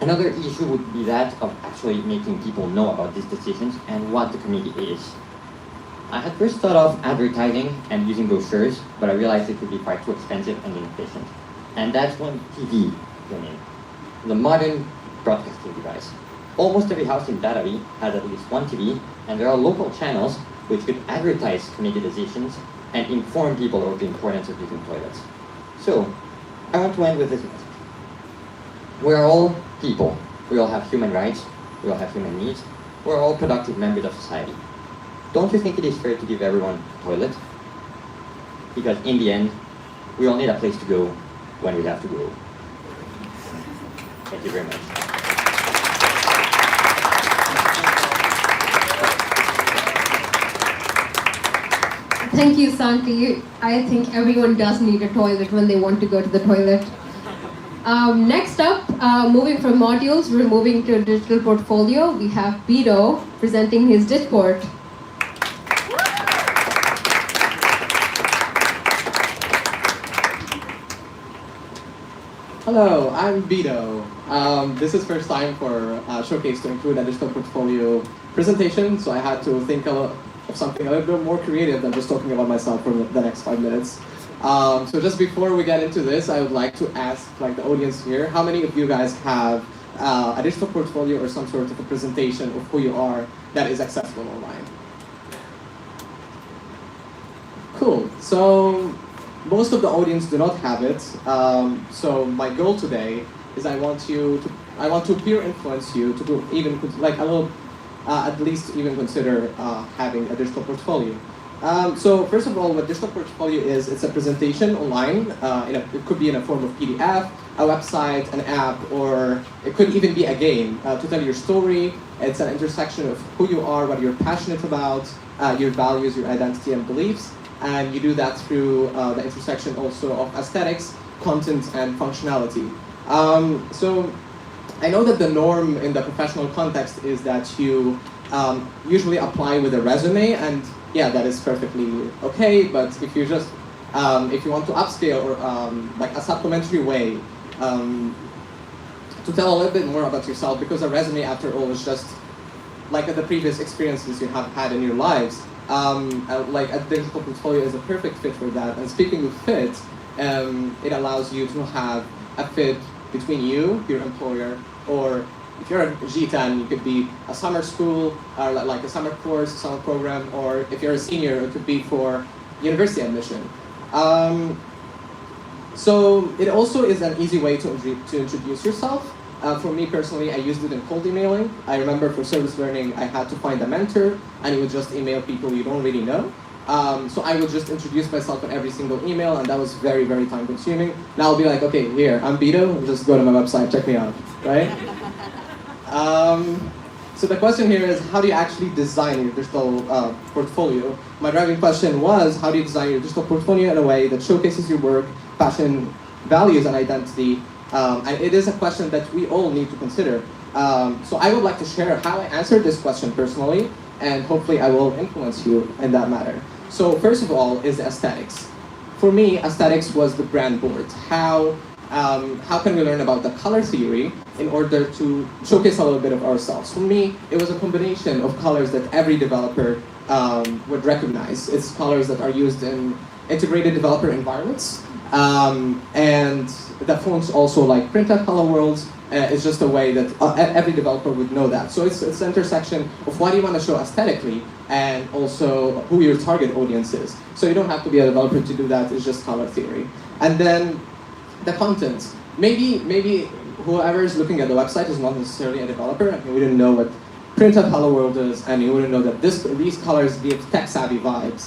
Another issue would be that of actually making people know about these decisions and what the committee is. I had first thought of advertising and using brochures, but I realized it would be far too expensive and inefficient. And that's when TV came in, the modern broadcasting device. Almost every house in Dharavi has at least one TV, and there are local channels which could advertise committee decisions and inform people about the importance of using toilets. So, I want to end with this message. We are all people. We all have human rights. We all have human needs. We're all productive members of society. Don't you think it is fair to give everyone a toilet? Because in the end, we all need a place to go when we have to go. Thank you very much. Thank you, Santi. I think everyone does need a toilet when they want to go to the toilet. Next up, moving from modules, we're moving to digital portfolio. We have Bido presenting his Ditport. Hello, I'm Bido. This is first time for Showcase to include a digital portfolio presentation, so I had to think of something a little bit more creative than just talking about myself for the next 5 minutes. So just before we get into this, I would like to ask the audience here, how many of you guys have a digital portfolio or some sort of a presentation of who you are that is accessible online? Cool. So most of the audience do not have it. So my goal today is I want to peer influence you to even at least even consider having a digital portfolio. So first of all, what digital portfolio is, it's a presentation online. It could be in a form of PDF, a website, an app, or it could even be a game to tell your story. It's an intersection of who you are, what you're passionate about, your values, your identity and beliefs. And you do that through the intersection also of aesthetics, content, and functionality. So I know that the norm in the professional context is that you usually apply with a resume, and yeah, that is perfectly okay. But if you just if you want to upscale or a supplementary way to tell a little bit more about yourself, because a resume, after all, is just like the previous experiences you have had in your lives. A digital portfolio is a perfect fit for that. And speaking of fit, it allows you to have a fit between you, your employer, or if you're a G10, you could be a summer school, or like a summer course, summer program, or if you're a senior, it could be for university admission. So it also is an easy way to introduce yourself. For me personally, I used it in cold emailing. I remember for service learning, I had to find a mentor, and you would just email people you don't really know. So I would just introduce myself in every single email, and that was very, very time consuming. Now I'll be like, okay, here, I'm Bido, just go to my website, check me out, right? So the question here is, how do you actually design your digital portfolio? My driving question was, how do you design your digital portfolio in a way that showcases your work, fashion values and identity. And it is a question that we all need to consider. So I would like to share how I answered this question personally, and hopefully I will influence you in that matter. So first of all is aesthetics. For me, aesthetics was the brand board. How can we learn about the color theory in order to showcase a little bit of ourselves? For me, it was a combination of colors that every developer would recognize. It's colors that are used in integrated developer environments. And the fonts also like printed hello worlds. It's just a way that every developer would know that. So it's the intersection of what you want to show aesthetically and also who your target audience is. So you don't have to be a developer to do that, it's just color theory. And then the content. Maybe whoever is looking at the website is not necessarily a developer and you wouldn't know what printed hello world is and you wouldn't know that these colors give tech-savvy vibes.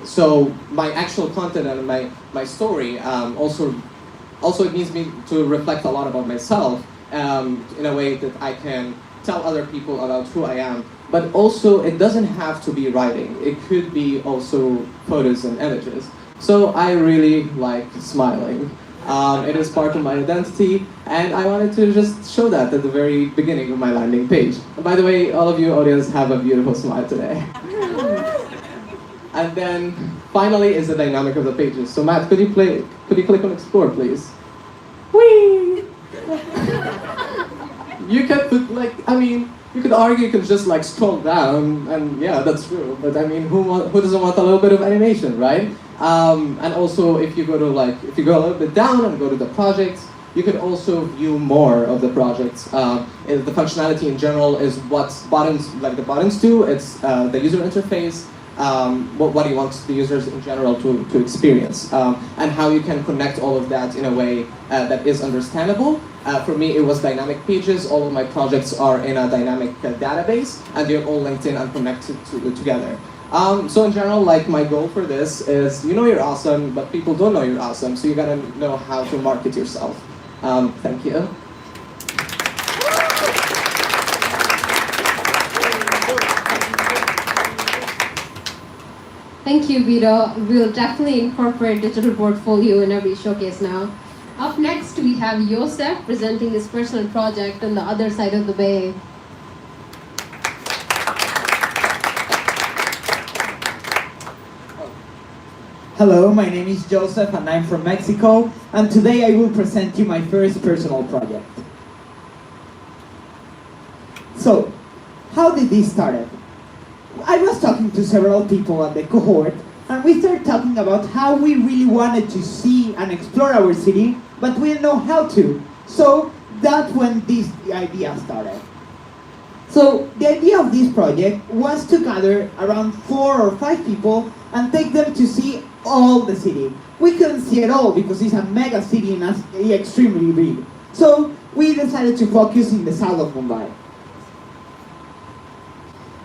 So my actual content and my story also it needs me to reflect a lot about myself in a way that I can tell other people about who I am. But also it doesn't have to be writing. It could be also photos and images. So I really like smiling. It is part of my identity, and I wanted to just show that at the very beginning of my landing page. And by the way, all of you audience have a beautiful smile today. And then finally is the dynamic of the pages. So Matt, could you click on explore, please? Whee! You could put you could argue you could just like scroll down, and yeah, that's true. But I mean, who doesn't want a little bit of animation, right? And also, if you go a little bit down and go to the projects, you could also view more of the projects. The functionality in general is what the buttons do. It's the user interface. What do you want the users in general to experience, and how you can connect all of that in a way that is understandable. For me, it was dynamic pages. All of my projects are in a dynamic database, and they're all linked in and connected together. So in general, my goal for this is, you're awesome, but people don't know you're awesome, so you gotta know how to market yourself. Thank you. Thank you, Vito. We'll definitely incorporate digital portfolio in every showcase now. Up next, we have Yosef presenting his personal project on the other side of the bay. Hello, my name is Joseph and I'm from Mexico, and today I will present you my first personal project. So, how did this start? I was talking to several people at the cohort, and we started talking about how we really wanted to see and explore our city, but we didn't know how to. So that's when this idea started. So the idea of this project was to gather around 4 or 5 people and take them to see all the city. We couldn't see it all because it's a mega city and it's extremely big. So we decided to focus in the south of Mumbai.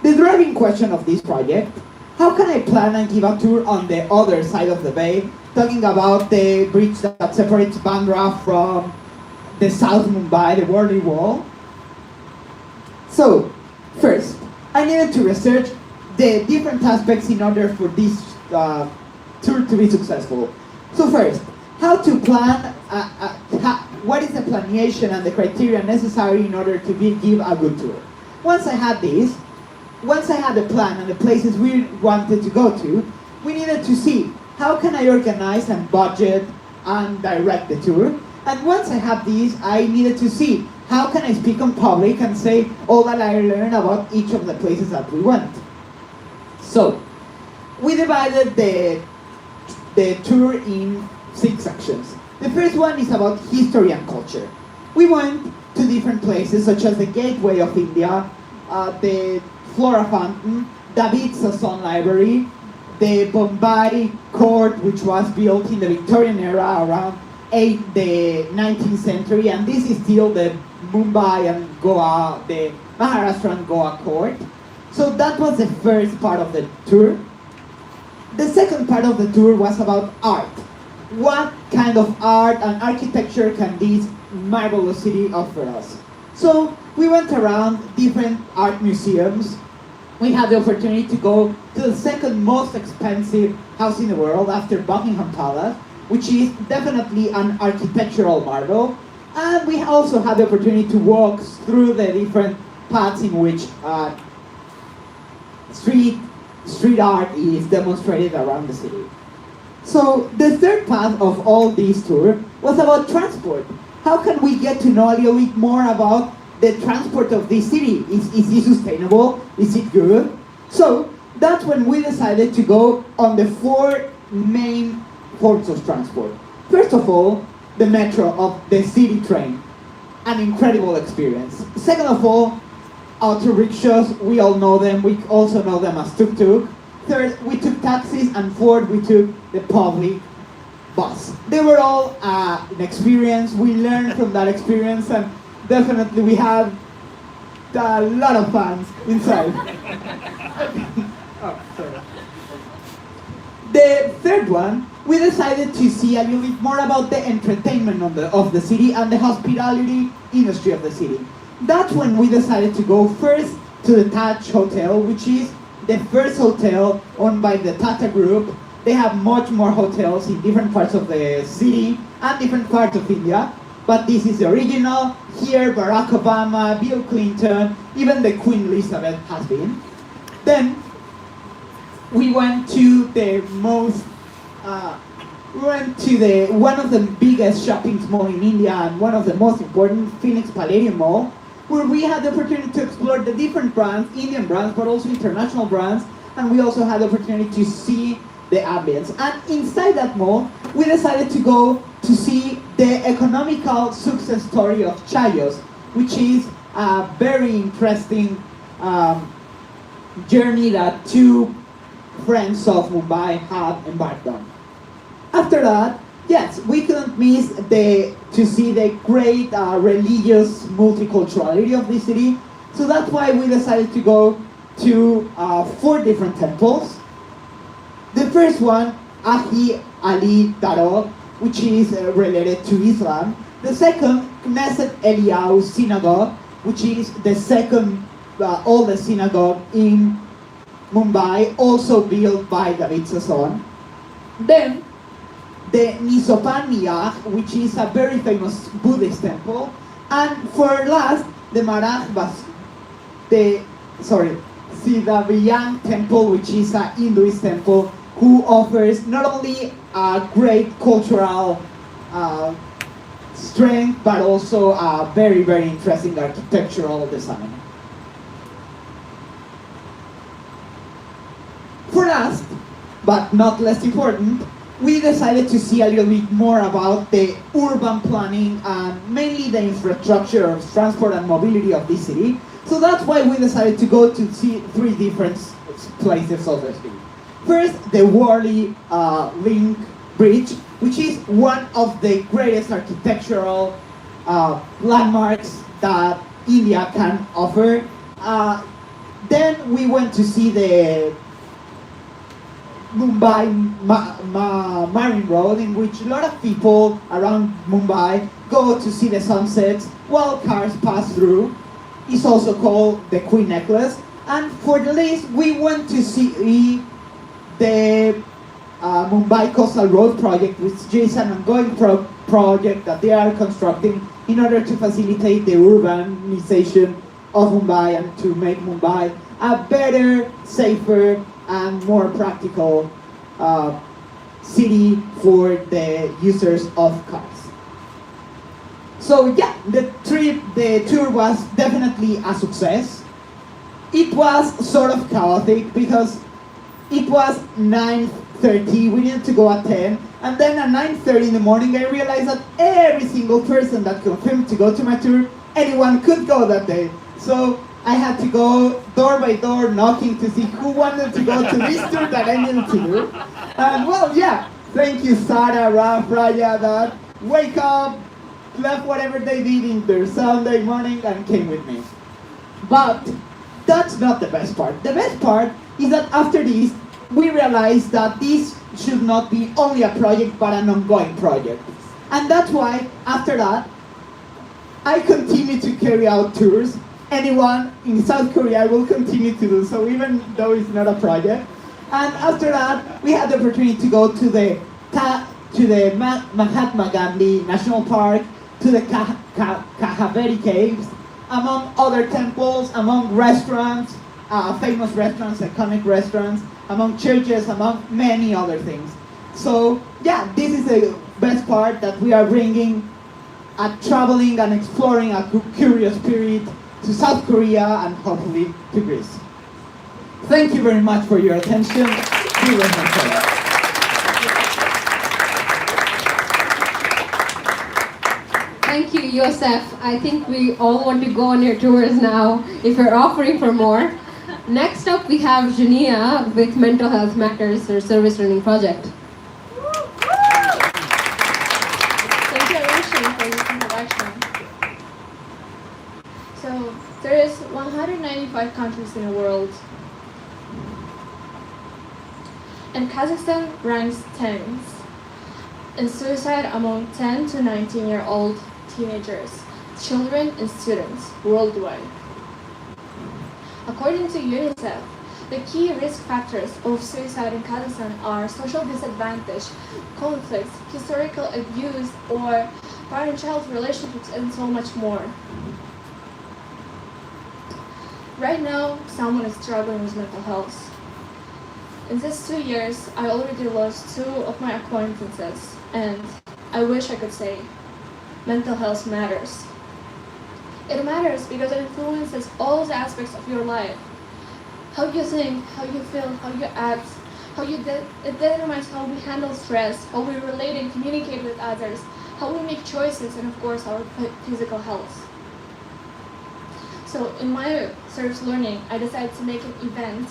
The driving question of this project: how can I plan and give a tour on the other side of the bay, talking about the bridge that separates Bandra from the South Mumbai, the Worli Wall? So, first, I needed to research the different aspects in order for this tour to be successful. So first, how to plan, what is the planation and the criteria necessary in order to give a good tour? Once I had the plan and the places we wanted to go to, we needed to see how can I organize and budget and direct the tour. And once I had these, I needed to see how can I speak in public and say all that I learned about each of the places that we went. So, we divided the tour in 6 sections. The first one is about history and culture. We went to different places such as the Gateway of India, the Flora Fountain, David Sassoon Library, the Bombay Court, which was built in the Victorian era around the 19th century, and this is still the Mumbai and Goa, the Maharashtra and Goa Court. So that was the first part of the tour. The second part of the tour was about art. What kind of art and architecture can this marvelous city offer us? So we went around different art museums. We had the opportunity to go to the second most expensive house in the world after Buckingham Palace, which is definitely an architectural marvel. And we also had the opportunity to walk through the different paths in which street art is demonstrated around the city. So the third path of all these tours was about transport. How can we get to know a little bit more about the transport of this city? Is it sustainable? Is it good? So that's when we decided to go on the 4 main forms of transport. First of all, the metro of the city train, an incredible experience. Second of all, auto rickshaws, we all know them, we also know them as tuk-tuk. Third, we took taxis, and fourth, we took the public bus. They were all an experience, we learned from that experience, and definitely we had a lot of fun inside. Oh, sorry. The third one, we decided to see a little bit more about the entertainment of the city and the hospitality industry of the city. That's when we decided to go first to the Taj Hotel, which is the first hotel owned by the Tata Group. They have much more hotels in different parts of the city and different parts of India, but this is the original. Here, Barack Obama, Bill Clinton, even the Queen Elizabeth has been. Then we went to the one of the biggest shopping malls in India and one of the most important, Phoenix Palladium Mall, where we had the opportunity to explore the different brands, Indian brands, but also international brands, and we also had the opportunity to see the ambience. And inside that mall, we decided to go to see the economical success story of Chayos, which is a very interesting journey that 2 friends of Mumbai have embarked on. After that, yes, we couldn't miss to see the great religious multiculturality of the city. So that's why we decided to go to 4 different temples. The first one, Ahi Ali Daro, which is related to Islam. The second, Knesset Eliyahu Synagogue, which is the second oldest synagogue in Mumbai, also built by David Sasson. Then, the Nisopan Miyaj, which is a very famous Buddhist temple. And for last, the Siddhaviyang temple, which is a Hinduist temple, who offers not only a great cultural strength, but also a very, very interesting architectural design. For last, but not less important, we decided to see a little bit more about the urban planning and mainly the infrastructure of transport and mobility of this city. So that's why we decided to go to see 3 different places of the city. First, the Worli Link Bridge, which is one of the greatest architectural landmarks that India can offer. Then we went to see the Mumbai Marine Road, in which a lot of people around Mumbai go to see the sunsets while cars pass through. It's also called the Queen Necklace. And for the list, we went to see the Mumbai Coastal Road project, which is an ongoing project that they are constructing in order to facilitate the urbanization of Mumbai and to make Mumbai a better, safer, and more practical city for the users of cars. So yeah, the tour was definitely a success. It was sort of chaotic because it was 9:30, we needed to go at 10, and then at 9:30 in the morning I realized that every single person that confirmed to go to my tour, anyone could go that day. So I had to go door by door knocking to see who wanted to go to this tour that I needed to do. And well, yeah, thank you Sarah, Raf, Raya, that wake up, left whatever they did in their Sunday morning and came with me. But that's not the best part. The best part is that after this, we realized that this should not be only a project but an ongoing project. And that's why, after that, I continue to carry out tours. Anyone in South Korea will continue to do so, even though it's not a project. And after that, we had the opportunity to go to the to the Mahatma Gandhi National Park, to the Kahaveri Caves, among other temples, among restaurants, famous restaurants, iconic restaurants, among churches, among many other things. So yeah, this is the best part, that we are bringing a traveling and exploring a curious spirit to South Korea and hopefully to Greece. Thank you very much for your attention. See you next time. Thank you, Yosef. I think we all want to go on your tours now if you're offering for more. Next up, we have Jania with Mental Health Matters, her service learning project. Thank you, Aisha, for this introduction. So, there is 195 countries in the world, and Kazakhstan ranks 10th in suicide among 10 to 19-year-old teenagers, children, and students worldwide. According to UNICEF, the key risk factors of suicide in Kazakhstan are social disadvantage, conflicts, historical abuse, or parent-child relationships, and so much more. Right now, someone is struggling with mental health. In these 2 years, I already lost 2 of my acquaintances, and I wish I could say, mental health matters. It matters because it influences all the aspects of your life. How you think, how you feel, how you act, it determines how we handle stress, how we relate and communicate with others, how we make choices, and of course our physical health. So in my service learning, I decided to make an event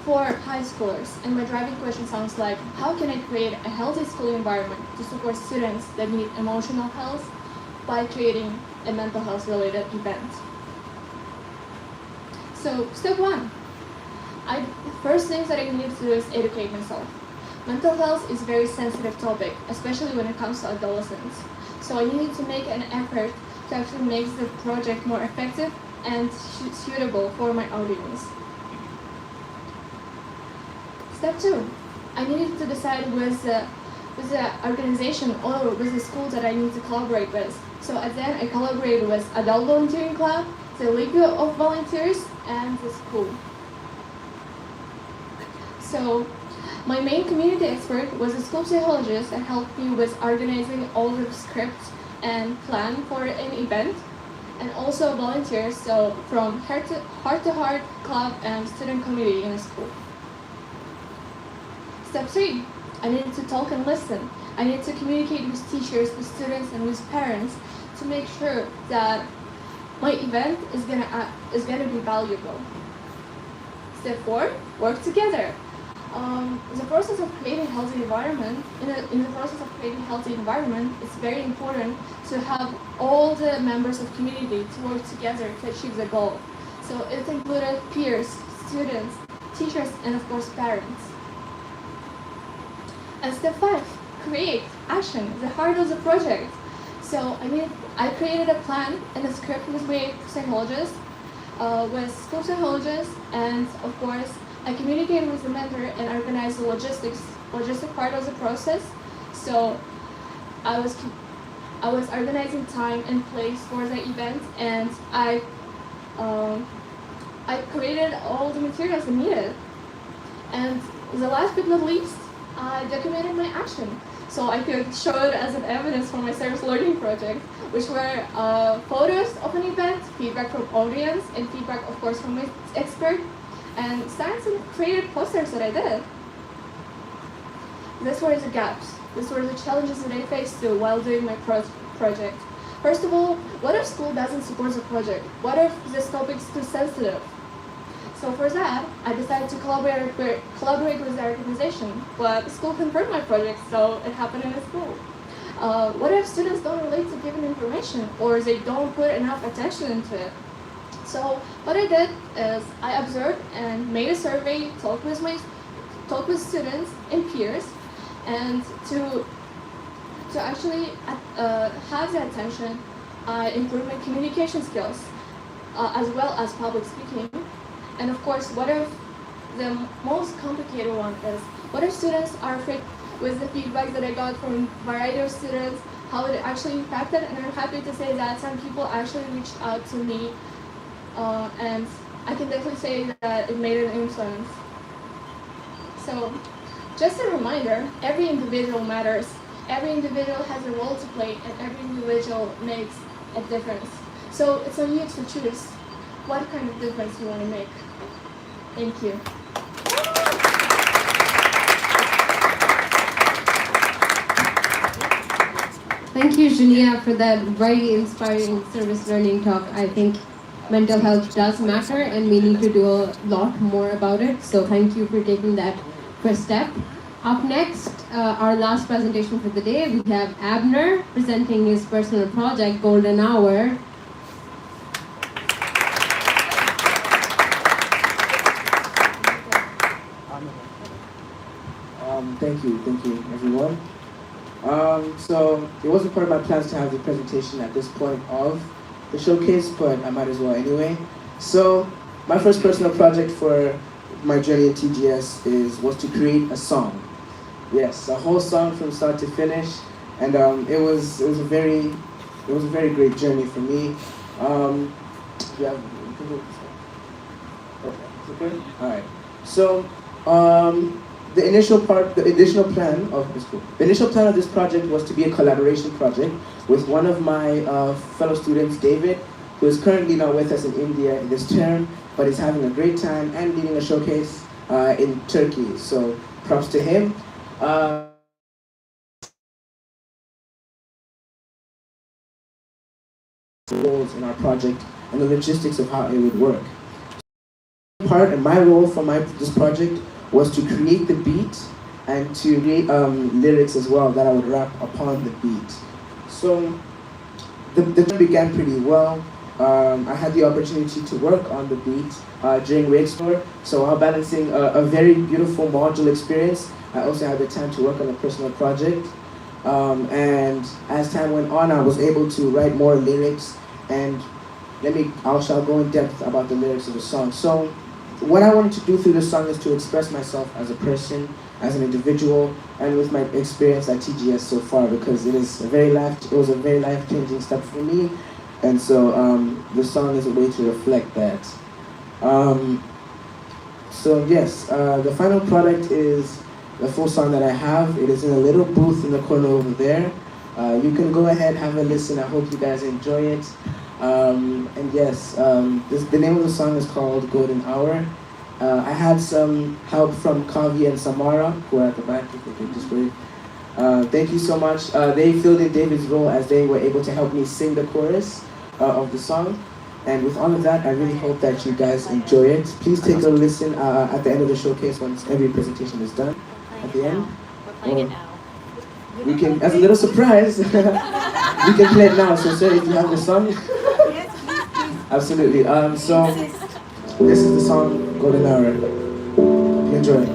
for high schoolers, and my driving question sounds like, how can I create a healthy school environment to support students that need emotional health by creating a mental health related event? So step 1, the first things that I need to do is educate myself. Mental health is a very sensitive topic, especially when it comes to adolescents. So I needed to make an effort to actually make the project more effective and suitable for my audience. Step 2, I needed to decide with the organization or with the school that I need to collaborate with. So at the end, I collaborated with Adult Volunteering Club, the League of Volunteers, and the school. So my main community expert was a school psychologist that helped me with organizing all the scripts and plan for an event, and also volunteers, so from Heart to Heart Club and student committee in a school. Step 3, I needed to talk and listen. I needed to communicate with teachers, with students, and with parents to make sure that my event is gonna be valuable. Step 4, work together. The process of creating a healthy environment, in the process of creating a healthy environment, it's very important to have all the members of community to work together to achieve the goal. So it included peers, students, teachers, and of course parents. And step 5, create, action, the heart of the project. So I created a plan and a script with my psychologist, with school psychologists, and of course I communicated with the mentor and organized the logistic part of the process. So I was organizing time and place for the event, and I created all the materials needed. And the last but not least, I documented my action, so I could show it as an evidence for my service learning project, which were photos of an event, feedback from audience, and feedback, of course, from my expert, and science and creative posters that I did. These were the gaps. These were the challenges that I faced too while doing my project. First of all, what if school doesn't support the project? What if this topic is too sensitive? So for that, I decided to collaborate with the organization, but the school confirmed my project, so it happened in the school. What if students don't relate to given information, or they don't put enough attention into it? So what I did is I observed and made a survey, talked with students and peers, and to actually have the attention, I improved my communication skills, as well as public speaking. And of course, what if the most complicated one is, what if students are afraid with the feedback that I got from a variety of students, how it actually impacted, and I'm happy to say that some people actually reached out to me, and I can definitely say that it made an influence. So, just a reminder, every individual matters. Every individual has a role to play, and every individual makes a difference. So it's on you to choose what kind of difference you want to make. Thank you. Thank you, Julia, for that very inspiring service learning talk. I think mental health does matter, and we need to do a lot more about it. So thank you for taking that first step. Up next, our last presentation for the day, we have Abner presenting his personal project, Golden Hour. Thank you, everyone. So it wasn't part of my plans to have the presentation at this point of the showcase, but I might as well anyway. So my first personal project for my journey in TGS was to create a song. Yes, a whole song from start to finish, and it was a very great journey for me. Yeah, okay, is it good? All right. So the initial plan of this project was to be a collaboration project with one of my fellow students, David, who is currently not with us in India in this term, but is having a great time and leading a showcase in Turkey. So props to him. Goals in our project and the logistics of how it would work. Part and my role for this project was to create the beat and to create lyrics as well that I would rap upon the beat. So the began pretty well. I had the opportunity to work on the beat during Wakescore, so while balancing a very beautiful module experience, I also had the time to work on a personal project. And as time went on, I was able to write more lyrics, and I shall go in depth about the lyrics of the song. So what I wanted to do through this song is to express myself as a person, as an individual, and with my experience at TGS so far, because it was a very life-changing step for me, and so the song is a way to reflect that. So yes, the final product is the full song that I have. It is in a little booth in the corner over there. You can go ahead, have a listen. I hope you guys enjoy it. And yes, the name of the song is called Golden Hour. I had some help from Kavi and Samara, who are at the back, if they could just wave. Thank you so much. They filled in David's role as they were able to help me sing the chorus of the song. And with all of that, I really hope that you guys enjoy it. Please take a listen at the end of the showcase once every presentation is done. At the end. We can, as a little surprise, we can play it now. So sir, if you have the song. Absolutely. So this is the song Golden Hour. Enjoy.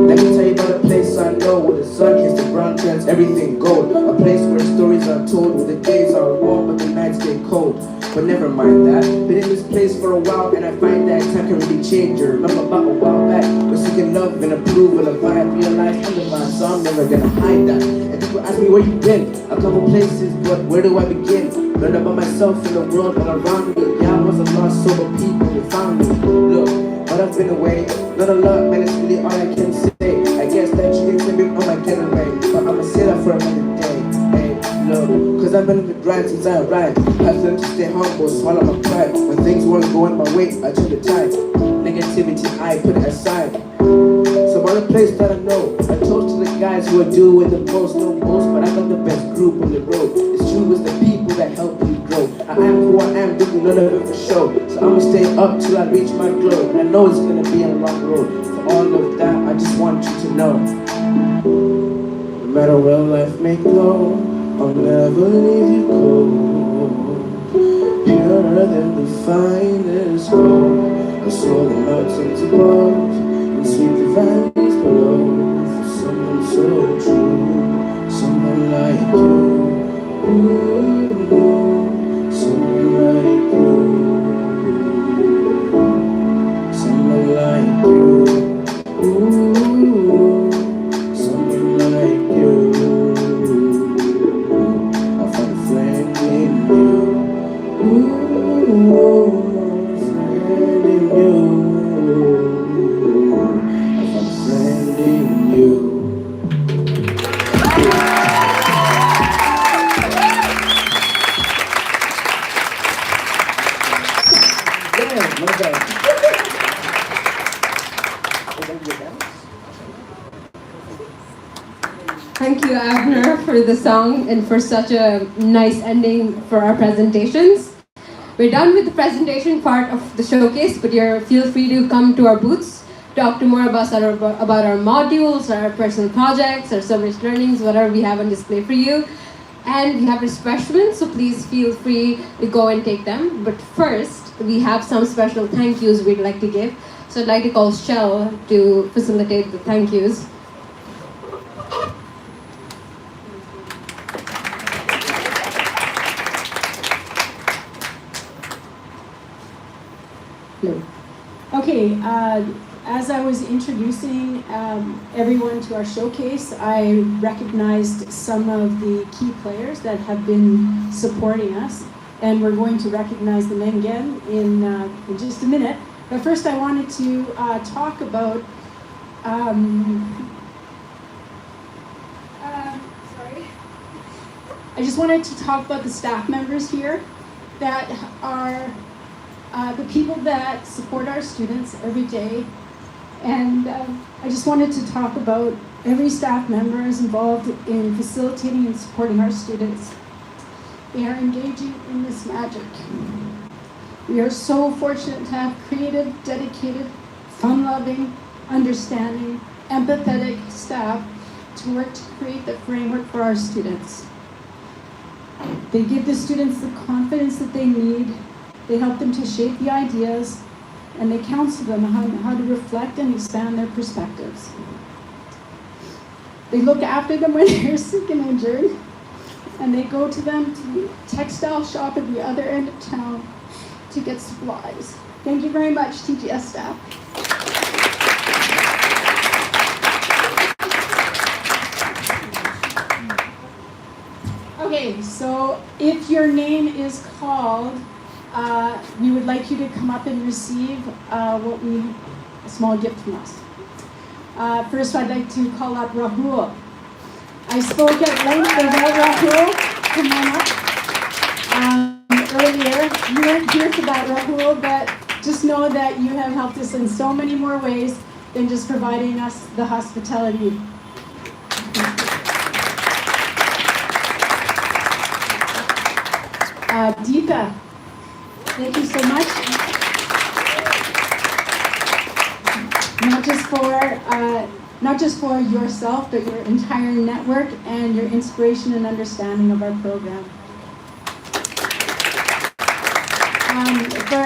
Let me tell you about a place I know where the sun hits the ground, turns everything gold. A place where stories are told, where the days are warm but the nights get cold. But never mind that, been in this place for a while and I find that time can really change you. Remember about a while back, we're seeking love and approval, a vibe, realize I'm the man, so I'm never gonna hide that. And people ask me where you been, a couple places, but where do I begin? Learn about myself and the world all around me. Yeah, I was a lost soul, but people they found me. Look, but I've been away, not a lot, man, it's really all I can say. I guess that you can me on my getaway, but I'ma say that for another day. Hey, look, cause I've been in the grind since I arrived. I've learned to stay humble, swallow my pride. When things weren't going my way, I took the tide. Negativity, I put it aside. So on a place that I know, I toast to the guys who are doing the most, no most, but I got the best group on the road. It's true, it's the people that help you grow. I am who I am, doing none of it for show. So I'ma stay up till I reach my glow. And I know it's gonna be a long road. For all of that, I just want you to know. No matter where life may go, I'll never leave you cold. Purer than the finest gold. I saw the mountains above and sweep the valleys below. For someone so true, someone like for the song and for such a nice ending for our presentations. We're done with the presentation part of the showcase, but feel free to come to our booths, talk to more about our modules, our personal projects, our service learnings, whatever we have on display for you. And we have refreshments, so please feel free to go and take them. But first, we have some special thank yous we'd like to give. So I'd like to call Shell to facilitate the thank yous. Okay, as I was introducing everyone to our showcase, I recognized some of the key players that have been supporting us, and we're going to recognize them again in just a minute. But first I wanted to talk about I just wanted to talk about the staff members here that are the people that support our students every day. And I just wanted to talk about every staff member is involved in facilitating and supporting our students. They are engaging in this magic. We are so fortunate to have creative, dedicated, fun-loving, understanding, empathetic staff to work to create the framework for our students. They give the students the confidence that they need. They help them to shape the ideas, and they counsel them on how to reflect and expand their perspectives. They look after them when they're sick and injured, and they go to them to the textile shop at the other end of town to get supplies. Thank you very much, TGS staff. Okay, so if your name is called, we would like you to come up and receive a small gift from us. First, I'd like to call up Rahul. I spoke at length about Rahul. Come on up. Earlier, you weren't here for that, Rahul, but just know that you have helped us in so many more ways than just providing us the hospitality. Deepa, thank you so much. Not just for yourself, but your entire network and your inspiration and understanding of our program. For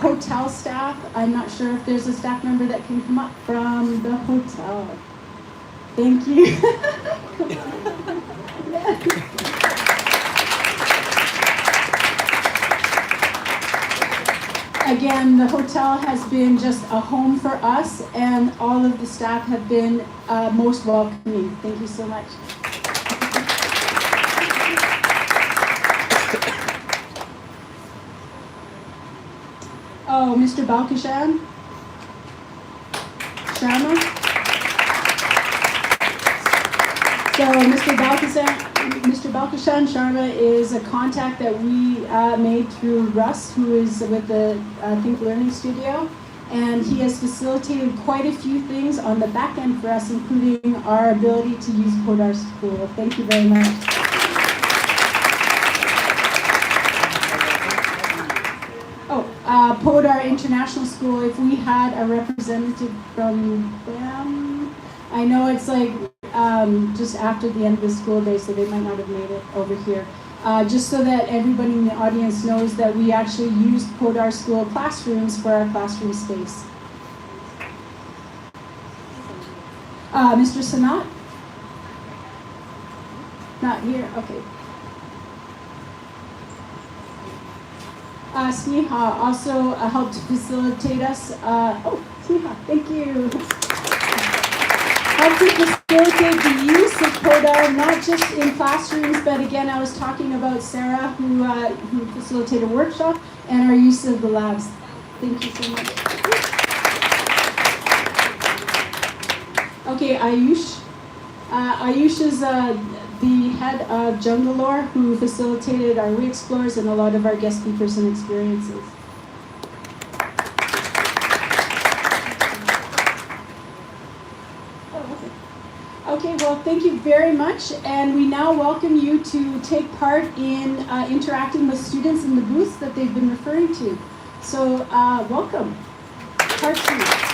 hotel staff, I'm not sure if there's a staff member that can come up from the hotel. Thank you. Again, the hotel has been just a home for us, and all of the staff have been most welcoming. Thank you so much. Oh, Mr. Balkishan Sharma. So Mr. Balkishan Sharma is a contact that we made through Russ, who is with the Think Learning Studio, and he has facilitated quite a few things on the back end for us, including our ability to use Podar School. Thank you very much. Podar International School, if we had a representative from them, I know it's like just after the end of the school day, so they might not have made it over here. Just so that everybody in the audience knows that we actually used Podar School classrooms for our classroom space. Mr. Sanat? Not here, okay. Sneha also helped facilitate us. Sneha, thank you. Helped to facilitate the use of Podar, not just in classrooms, but again, I was talking about Sarah, who facilitated a workshop, and our use of the labs. Thank you so much. Okay, Ayush. Ayush is the head of Jungalore, who facilitated our re-explores and a lot of our guest speakers and experiences. Okay, well, Well, thank you very much, and we now welcome you to take part in interacting with students in the booths that they've been referring to. So welcome. Part 2.